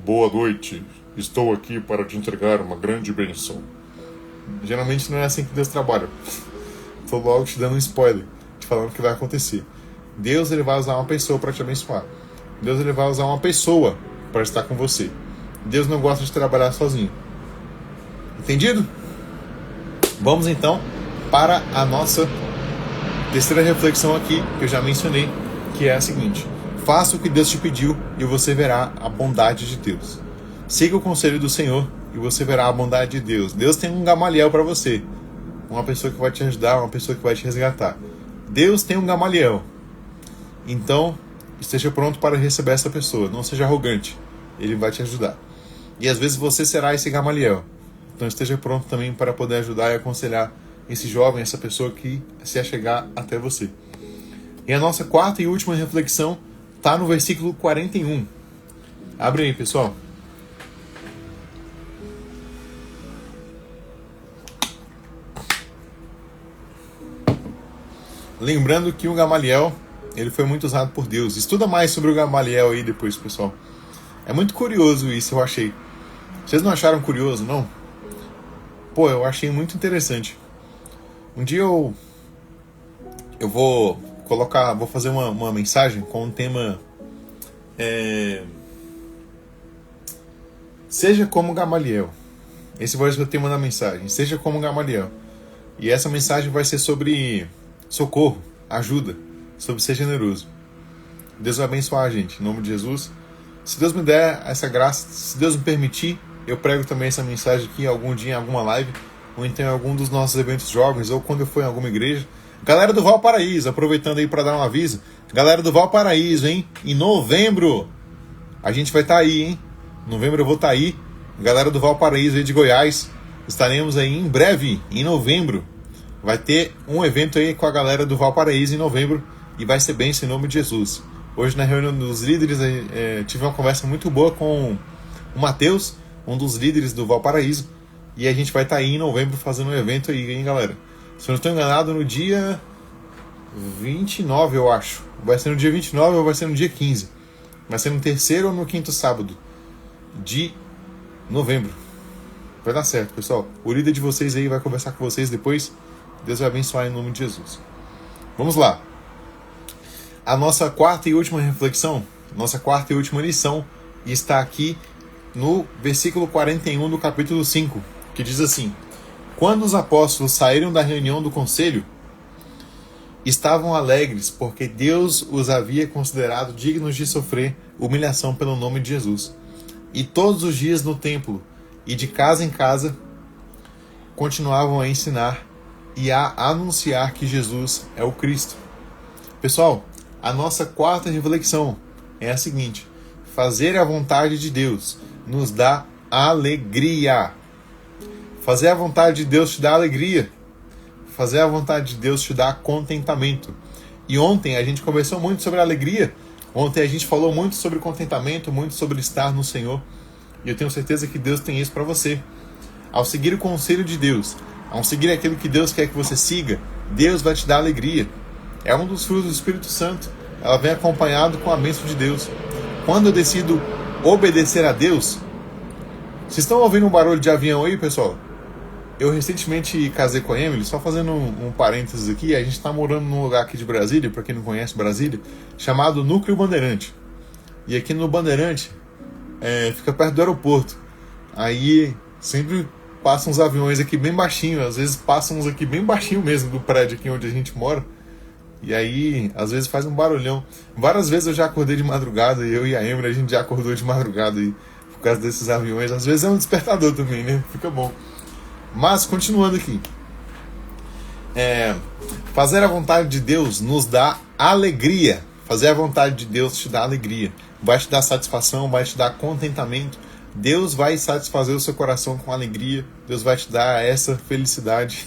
boa noite, estou aqui para te entregar uma grande bênção. Geralmente não é assim que Deus trabalha. Estou logo te dando um spoiler, te falando o que vai acontecer. Deus ele vai usar uma pessoa para te abençoar. Deus ele vai usar uma pessoa para estar com você. Deus não gosta de trabalhar sozinho. Entendido? Vamos então para a nossa terceira reflexão aqui, que eu já mencionei, que é a seguinte: faça o que Deus te pediu e você verá a bondade de Deus. Siga o conselho do Senhor e você verá a bondade de Deus. Deus tem um Gamaliel para você, uma pessoa que vai te ajudar, uma pessoa que vai te resgatar. Deus tem um Gamaliel. Então, esteja pronto para receber essa pessoa. Não seja arrogante. Ele vai te ajudar. E às vezes você será esse Gamaliel. Então esteja pronto também para poder ajudar e aconselhar esse jovem, essa pessoa que se achegar até você. E a nossa quarta e última reflexão está no versículo 41. Abre aí, pessoal. Lembrando que o Gamaliel, ele foi muito usado por Deus. Estuda mais sobre o Gamaliel aí depois, pessoal. É muito curioso isso, eu achei. Vocês não acharam curioso, não? Pô, eu achei muito interessante. Um dia eu vou fazer uma mensagem com o tema Seja como Gamaliel. Esse vai ser o tema da mensagem. Seja como Gamaliel. E essa mensagem vai ser sobre socorro, ajuda, sobre ser generoso. Deus vai abençoar a gente, em nome de Jesus. Se Deus me der essa graça, se Deus me permitir, eu prego também essa mensagem aqui algum dia em alguma live, ou então em algum dos nossos eventos jovens, ou quando eu for em alguma igreja. Galera do Valparaíso, aproveitando aí para dar um aviso. Galera do Valparaíso, hein? Em novembro, a gente vai estar aí, hein? Em novembro eu vou estar aí. Galera do Valparaíso aí de Goiás, estaremos aí em breve, em novembro. Vai ter um evento aí com a galera do Valparaíso em novembro e vai ser bênção em nome de Jesus. Hoje na reunião dos líderes tive uma conversa muito boa com o Matheus, um dos líderes do Valparaíso, e a gente vai estar aí em novembro fazendo um evento aí, hein, galera? Se eu não estou enganado, no dia 29, eu acho. Vai ser no dia 29 ou vai ser no dia 15. Vai ser no terceiro ou no quinto sábado de novembro. Vai dar certo, pessoal. O líder de vocês aí vai conversar com vocês depois. Deus vai abençoar em nome de Jesus. Vamos lá. A nossa quarta e última reflexão, nossa quarta e última lição, está aqui no versículo 41 do capítulo 5, que diz assim: Quando os apóstolos saíram da reunião do conselho, estavam alegres, porque Deus os havia considerado dignos de sofrer humilhação pelo nome de Jesus. E todos os dias no templo, e de casa em casa, continuavam a ensinar e a anunciar que Jesus é o Cristo. Pessoal, a nossa quarta reflexão é a seguinte: fazer a vontade de Deus nos dá alegria. Fazer a vontade de Deus te dá alegria. Fazer a vontade de Deus te dá contentamento. E ontem a gente conversou muito sobre alegria. Ontem a gente falou muito sobre contentamento, muito sobre estar no Senhor. E eu tenho certeza que Deus tem isso para você. Ao seguir o conselho de Deus, ao seguir aquilo que Deus quer que você siga, Deus vai te dar alegria. É um dos frutos do Espírito Santo. Ela vem acompanhado com a bênção de Deus. Quando eu decido obedecer a Deus... Vocês estão ouvindo um barulho de avião aí, pessoal? Eu recentemente casei com a Emily, só fazendo um parênteses aqui. A gente está morando num lugar aqui de Brasília, para quem não conhece Brasília, chamado Núcleo Bandeirante. E aqui no Bandeirante, fica perto do aeroporto. Aí sempre passam uns aviões aqui bem baixinho, às vezes passam uns aqui bem baixinho mesmo do prédio aqui onde a gente mora. E aí, às vezes faz um barulhão. Várias vezes eu já acordei de madrugada, eu e a Emily, a gente já acordou de madrugada aí, por causa desses aviões. Às vezes é um despertador também, né? Fica bom. Mas, continuando aqui. Fazer a vontade de Deus nos dá alegria. Fazer a vontade de Deus te dá alegria. Vai te dar satisfação, vai te dar contentamento. Deus vai satisfazer o seu coração com alegria. Deus vai te dar essa felicidade.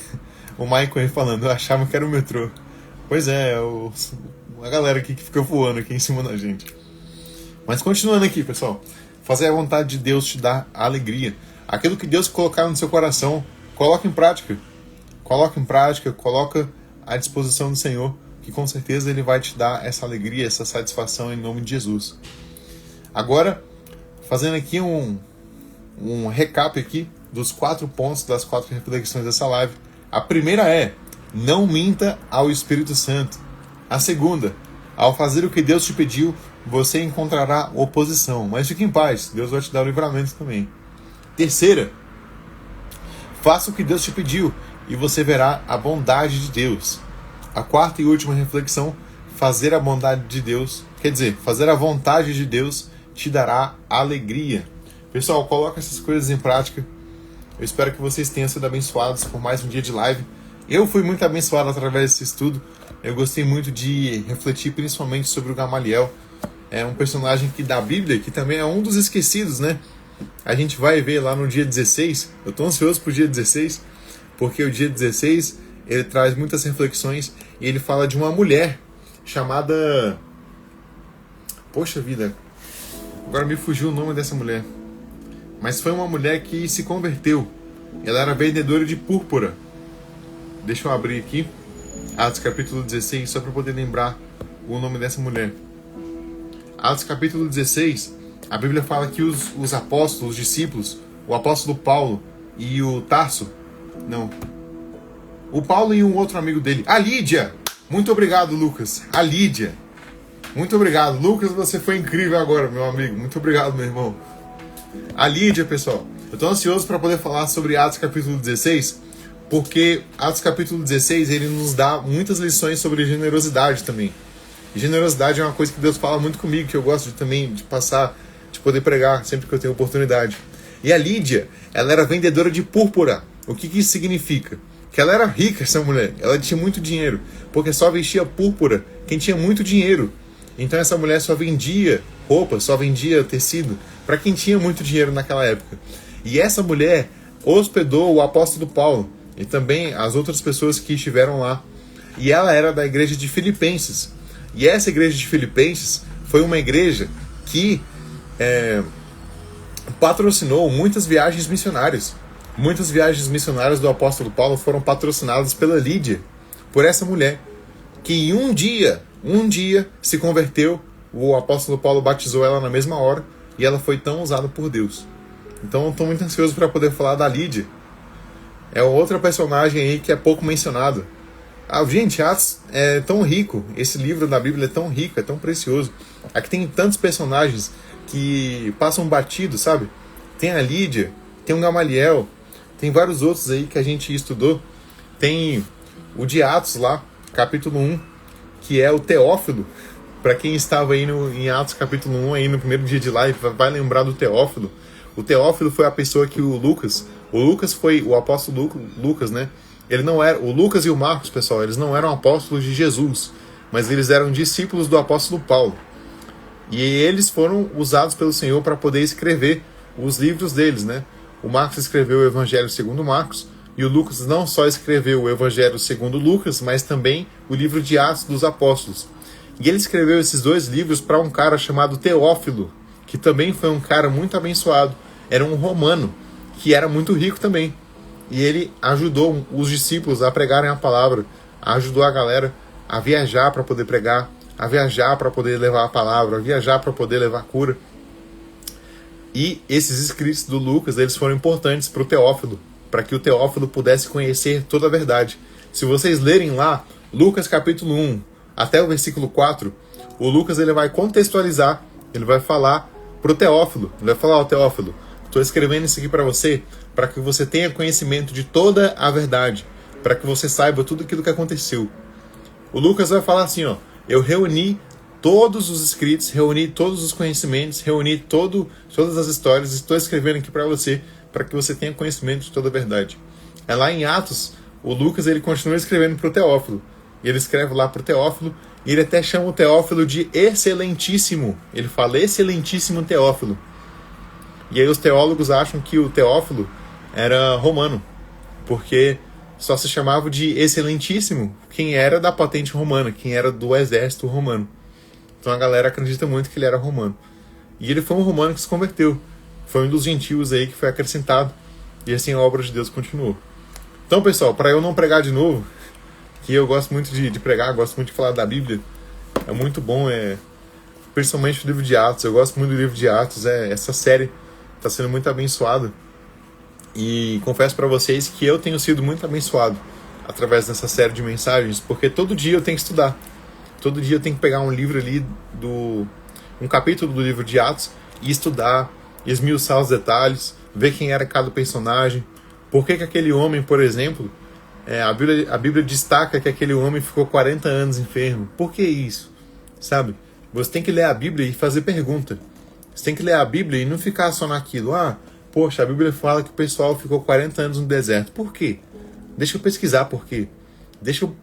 O Michael aí falando, eu achava que era o metrô. Pois é, a galera aqui que fica voando aqui em cima da gente. Mas continuando aqui, pessoal. Fazer a vontade de Deus te dá alegria. Aquilo que Deus colocar no seu coração, coloca em prática. Coloca em prática, coloca à disposição do Senhor, que com certeza Ele vai te dar essa alegria, essa satisfação em nome de Jesus. Agora, fazendo aqui um recap aqui dos 4 pontos, das 4 reflexões dessa live. A primeira é: não minta ao Espírito Santo. A segunda: ao fazer o que Deus te pediu, você encontrará oposição, mas fique em paz, Deus vai te dar o livramento também. Terceira: faça o que Deus te pediu e você verá a bondade de Deus. A quarta e última reflexão: fazer a bondade de Deus, fazer a vontade de Deus te dará alegria. Pessoal, coloca essas coisas em prática. Eu espero que vocês tenham sido abençoados por mais um dia de live. Eu fui muito abençoado através desse estudo. Eu gostei muito de refletir principalmente sobre o Gamaliel. É um personagem da Bíblia, que também é um dos esquecidos, né? A gente vai ver lá no dia 16. Eu estou ansioso pro dia 16, porque o dia 16 ele traz muitas reflexões e ele fala de uma mulher chamada... Poxa vida, agora me fugiu o nome dessa mulher. Mas foi uma mulher que se converteu. Ela era vendedora de púrpura. Deixa eu abrir aqui. Atos capítulo 16, só para poder lembrar o nome dessa mulher. Atos capítulo 16, a Bíblia fala que os apóstolos, os discípulos, o apóstolo Paulo e o Tarso, não, o Paulo e um outro amigo dele, a Lídia, muito obrigado, Lucas, a Lídia, muito obrigado, Lucas, você foi incrível agora, meu amigo, muito obrigado, meu irmão. A Lídia, pessoal, eu estou ansioso para poder falar sobre Atos capítulo 16, porque Atos capítulo 16, ele nos dá muitas lições sobre generosidade também. E generosidade é uma coisa que Deus fala muito comigo, que eu gosto também de passar, de poder pregar sempre que eu tenho oportunidade. E a Lídia, ela era vendedora de púrpura. O que isso significa? Que ela era rica, essa mulher. Ela tinha muito dinheiro, porque só vestia púrpura quem tinha muito dinheiro. Então essa mulher só vendia roupa, só vendia tecido para quem tinha muito dinheiro naquela época. E essa mulher hospedou o apóstolo Paulo e também as outras pessoas que estiveram lá. E ela era da igreja de Filipenses. E essa igreja de Filipenses foi uma igreja que patrocinou muitas viagens missionárias. Muitas viagens missionárias do apóstolo Paulo foram patrocinadas pela Lídia, por essa mulher, que um dia se converteu, o apóstolo Paulo batizou ela na mesma hora, e ela foi tão usada por Deus. Então eu estou muito ansioso para poder falar da Lídia. É outra personagem aí que é pouco mencionado. Gente, Atos é tão rico, esse livro da Bíblia é tão rico, é tão precioso. Aqui tem tantos personagens que passam batido, sabe? Tem a Lídia, tem o Gamaliel, tem vários outros aí que a gente estudou. Tem o de Atos lá, capítulo 1, que é o Teófilo. Para quem estava aí em Atos capítulo 1, aí no primeiro dia de live, vai lembrar do Teófilo. O Teófilo foi a pessoa que o Lucas foi o apóstolo Lucas, né? Ele não era, o Lucas e o Marcos, pessoal, eles não eram apóstolos de Jesus, mas eles eram discípulos do apóstolo Paulo. E eles foram usados pelo Senhor para poder escrever os livros deles, né? O Marcos escreveu o Evangelho segundo Marcos, e o Lucas não só escreveu o Evangelho segundo Lucas, mas também o livro de Atos dos Apóstolos. E ele escreveu esses dois livros para um cara chamado Teófilo, que também foi um cara muito abençoado. Era um romano, que era muito rico também. E ele ajudou os discípulos a pregarem a palavra, ajudou a galera a viajar para poder pregar, a viajar para poder levar a palavra, a viajar para poder levar cura. E esses escritos do Lucas, eles foram importantes para o Teófilo, para que o Teófilo pudesse conhecer toda a verdade. Se vocês lerem lá, Lucas capítulo 1 até o versículo 4, o Lucas ele vai contextualizar, ele vai falar para o Teófilo, ele vai falar: Teófilo, estou escrevendo isso aqui para você, para que você tenha conhecimento de toda a verdade, para que você saiba tudo aquilo que aconteceu. O Lucas vai falar assim, eu reuni todos os escritos, reuni todos os conhecimentos, reuni todas as histórias, estou escrevendo aqui para você, para que você tenha conhecimento de toda a verdade. É lá em Atos, o Lucas ele continua escrevendo para o Teófilo, e ele escreve lá para o Teófilo, e ele até chama o Teófilo de excelentíssimo, ele fala excelentíssimo Teófilo. E aí os teólogos acham que o Teófilo era romano, porque só se chamava de excelentíssimo quem era da patente romana, quem era do exército romano. Então a galera acredita muito que ele era romano. E ele foi um romano que se converteu. Foi um dos gentios aí que foi acrescentado. E assim a obra de Deus continuou. Então, pessoal, para eu não pregar de novo, que eu gosto muito de pregar, gosto muito de falar da Bíblia, é muito bom, principalmente o livro de Atos. Eu gosto muito do livro de Atos, essa série está sendo muito abençoada. E confesso para vocês que eu tenho sido muito abençoado através dessa série de mensagens, porque todo dia eu tenho que estudar. Todo dia eu tenho que pegar um livro ali, um capítulo do livro de Atos, e estudar, esmiuçar os detalhes, ver quem era cada personagem, por que aquele homem, por exemplo, a Bíblia destaca que aquele homem ficou 40 anos enfermo. Por que isso? Sabe? Você tem que ler a Bíblia e fazer pergunta. Você tem que ler a Bíblia e não ficar só naquilo. Poxa, a Bíblia fala que o pessoal ficou 40 anos no deserto. Por quê? Deixa eu pesquisar por quê. Deixa eu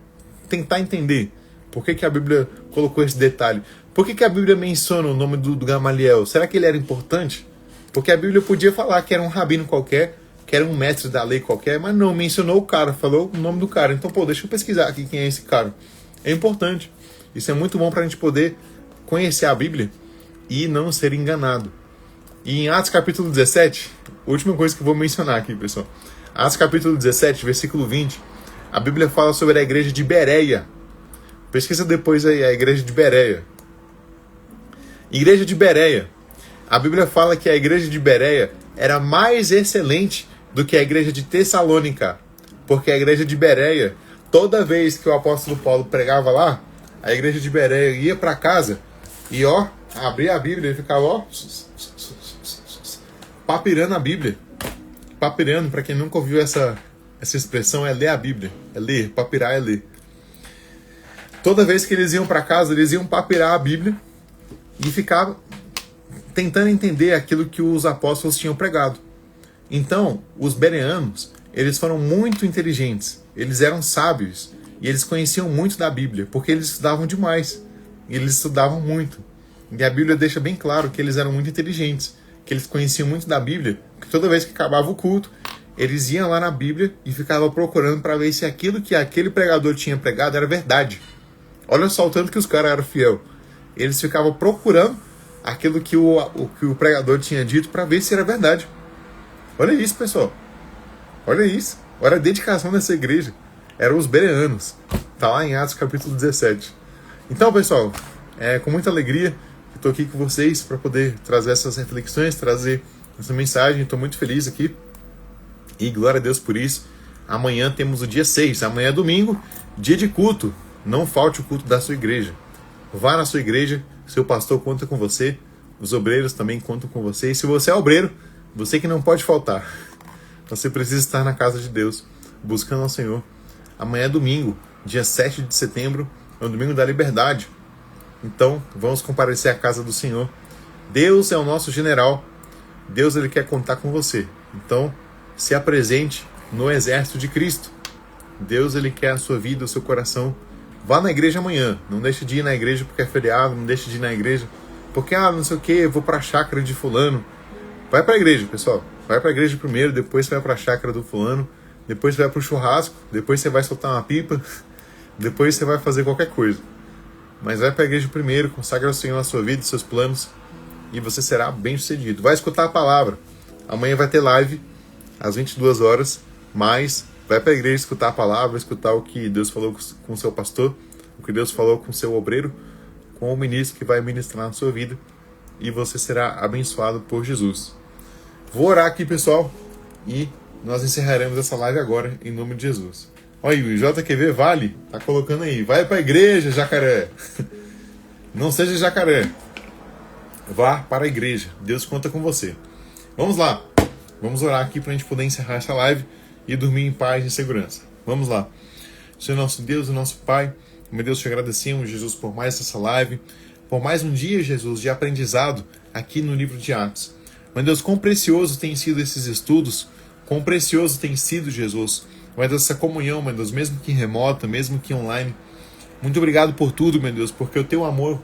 tentar entender por que a Bíblia colocou esse detalhe. Por que a Bíblia menciona o nome do Gamaliel? Será que ele era importante? Porque a Bíblia podia falar que era um rabino qualquer, que era um mestre da lei qualquer, mas não, mencionou o cara, falou o nome do cara. Então, deixa eu pesquisar aqui quem é esse cara. É importante. Isso é muito bom para a gente poder conhecer a Bíblia e não ser enganado. E em Atos capítulo 17, última coisa que eu vou mencionar aqui, pessoal. Atos capítulo 17, versículo 20, a Bíblia fala sobre a igreja de Bereia. Pesquisa depois aí a igreja de Bereia. Igreja de Bereia. A Bíblia fala que a igreja de Bereia era mais excelente do que a igreja de Tessalônica. Porque a igreja de Bereia, toda vez que o apóstolo Paulo pregava lá, a igreja de Bereia ia para casa e abria a Bíblia e ficava papirando a Bíblia. Papirando, para quem nunca ouviu essa expressão, é ler a Bíblia. É ler, papirar é ler. Toda vez que eles iam para casa, eles iam papirar a Bíblia e ficavam tentando entender aquilo que os apóstolos tinham pregado. Então, os bereanos, eles foram muito inteligentes, eles eram sábios e eles conheciam muito da Bíblia, porque eles estudavam demais, e eles estudavam muito. E a Bíblia deixa bem claro que eles eram muito inteligentes, que eles conheciam muito da Bíblia, que toda vez que acabava o culto, eles iam lá na Bíblia e ficavam procurando para ver se aquilo que aquele pregador tinha pregado era verdade. Olha só o tanto que os caras eram fiel. Eles ficavam procurando aquilo que o pregador tinha dito para ver se era verdade. Olha isso, pessoal. Olha isso. Olha a dedicação dessa igreja. Eram os bereanos. Está lá em Atos capítulo 17. Então, pessoal, com muita alegria que estou aqui com vocês para poder trazer essas reflexões, trazer essa mensagem. Estou muito feliz aqui. E glória a Deus por isso. Amanhã temos o dia 6. Amanhã é domingo, dia de culto. Não falte o culto da sua igreja. Vá na sua igreja, seu pastor conta com você, os obreiros também contam com você. E se você é obreiro, você que não pode faltar. Você precisa estar na casa de Deus, buscando ao Senhor. Amanhã é domingo, dia 7 de setembro, é o domingo da liberdade. Então, vamos comparecer à casa do Senhor. Deus é o nosso general. Deus, ele quer contar com você. Então, se apresente no exército de Cristo. Deus, ele quer a sua vida, o seu coração. Vá na igreja amanhã. Não deixe de ir na igreja porque é feriado. Não deixe de ir na igreja porque, não sei o que, eu vou para a chácara de fulano. Vai para a igreja, pessoal. Vai para a igreja primeiro, depois você vai para a chácara do fulano. Depois você vai para o churrasco. Depois você vai soltar uma pipa. Depois você vai fazer qualquer coisa. Mas vai para a igreja primeiro, consagra ao Senhor a sua vida e seus planos. E você será bem sucedido. Vai escutar a palavra. Amanhã vai ter live às 22 horas. Mas vai para a igreja escutar a palavra, escutar o que Deus falou com o seu pastor, o que Deus falou com o seu obreiro, com o ministro que vai ministrar na sua vida, e você será abençoado por Jesus. Vou orar aqui, pessoal, e nós encerraremos essa live agora, em nome de Jesus. Olha, o JQV Vale tá colocando aí, vai para a igreja, jacaré. Não seja jacaré. Vá para a igreja, Deus conta com você. Vamos lá, vamos orar aqui para a gente poder encerrar essa live e dormir em paz e segurança. Vamos lá. Senhor nosso Deus e nosso Pai, meu Deus, te agradecemos, Jesus, por mais essa live, por mais um dia, Jesus, de aprendizado aqui no livro de Atos. Meu Deus, quão precioso tem sido esses estudos, quão precioso tem sido, Jesus, meu Deus, essa comunhão, meu Deus, mesmo que remota, mesmo que online. Muito obrigado por tudo, meu Deus, porque o teu amor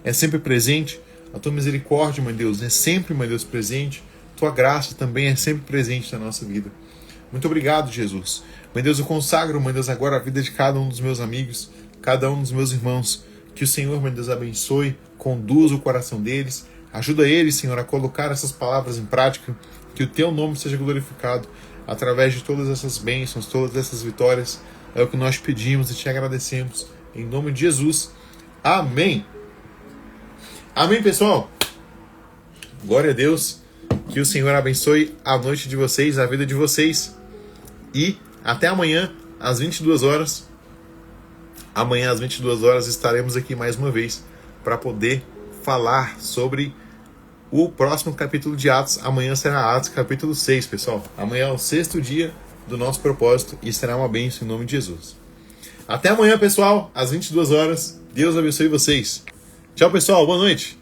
é sempre presente, a tua misericórdia, meu Deus, é sempre, meu Deus, presente, tua graça também é sempre presente na nossa vida. Muito obrigado, Jesus. Meu Deus, eu consagro, meu Deus, agora a vida de cada um dos meus amigos, cada um dos meus irmãos. Que o Senhor, meu Deus, abençoe, conduza o coração deles. Ajuda eles, Senhor, a colocar essas palavras em prática. Que o teu nome seja glorificado através de todas essas bênçãos, todas essas vitórias. É o que nós pedimos e te agradecemos. Em nome de Jesus. Amém. Amém, pessoal. Glória a Deus. Que o Senhor abençoe a noite de vocês, a vida de vocês. E até amanhã, às 22 horas. Amanhã, às 22 horas, estaremos aqui mais uma vez para poder falar sobre o próximo capítulo de Atos. Amanhã será Atos capítulo 6, pessoal. Amanhã é o 6º dia do nosso propósito e será uma bênção em nome de Jesus. Até amanhã, pessoal, às 22 horas. Deus abençoe vocês. Tchau, pessoal. Boa noite.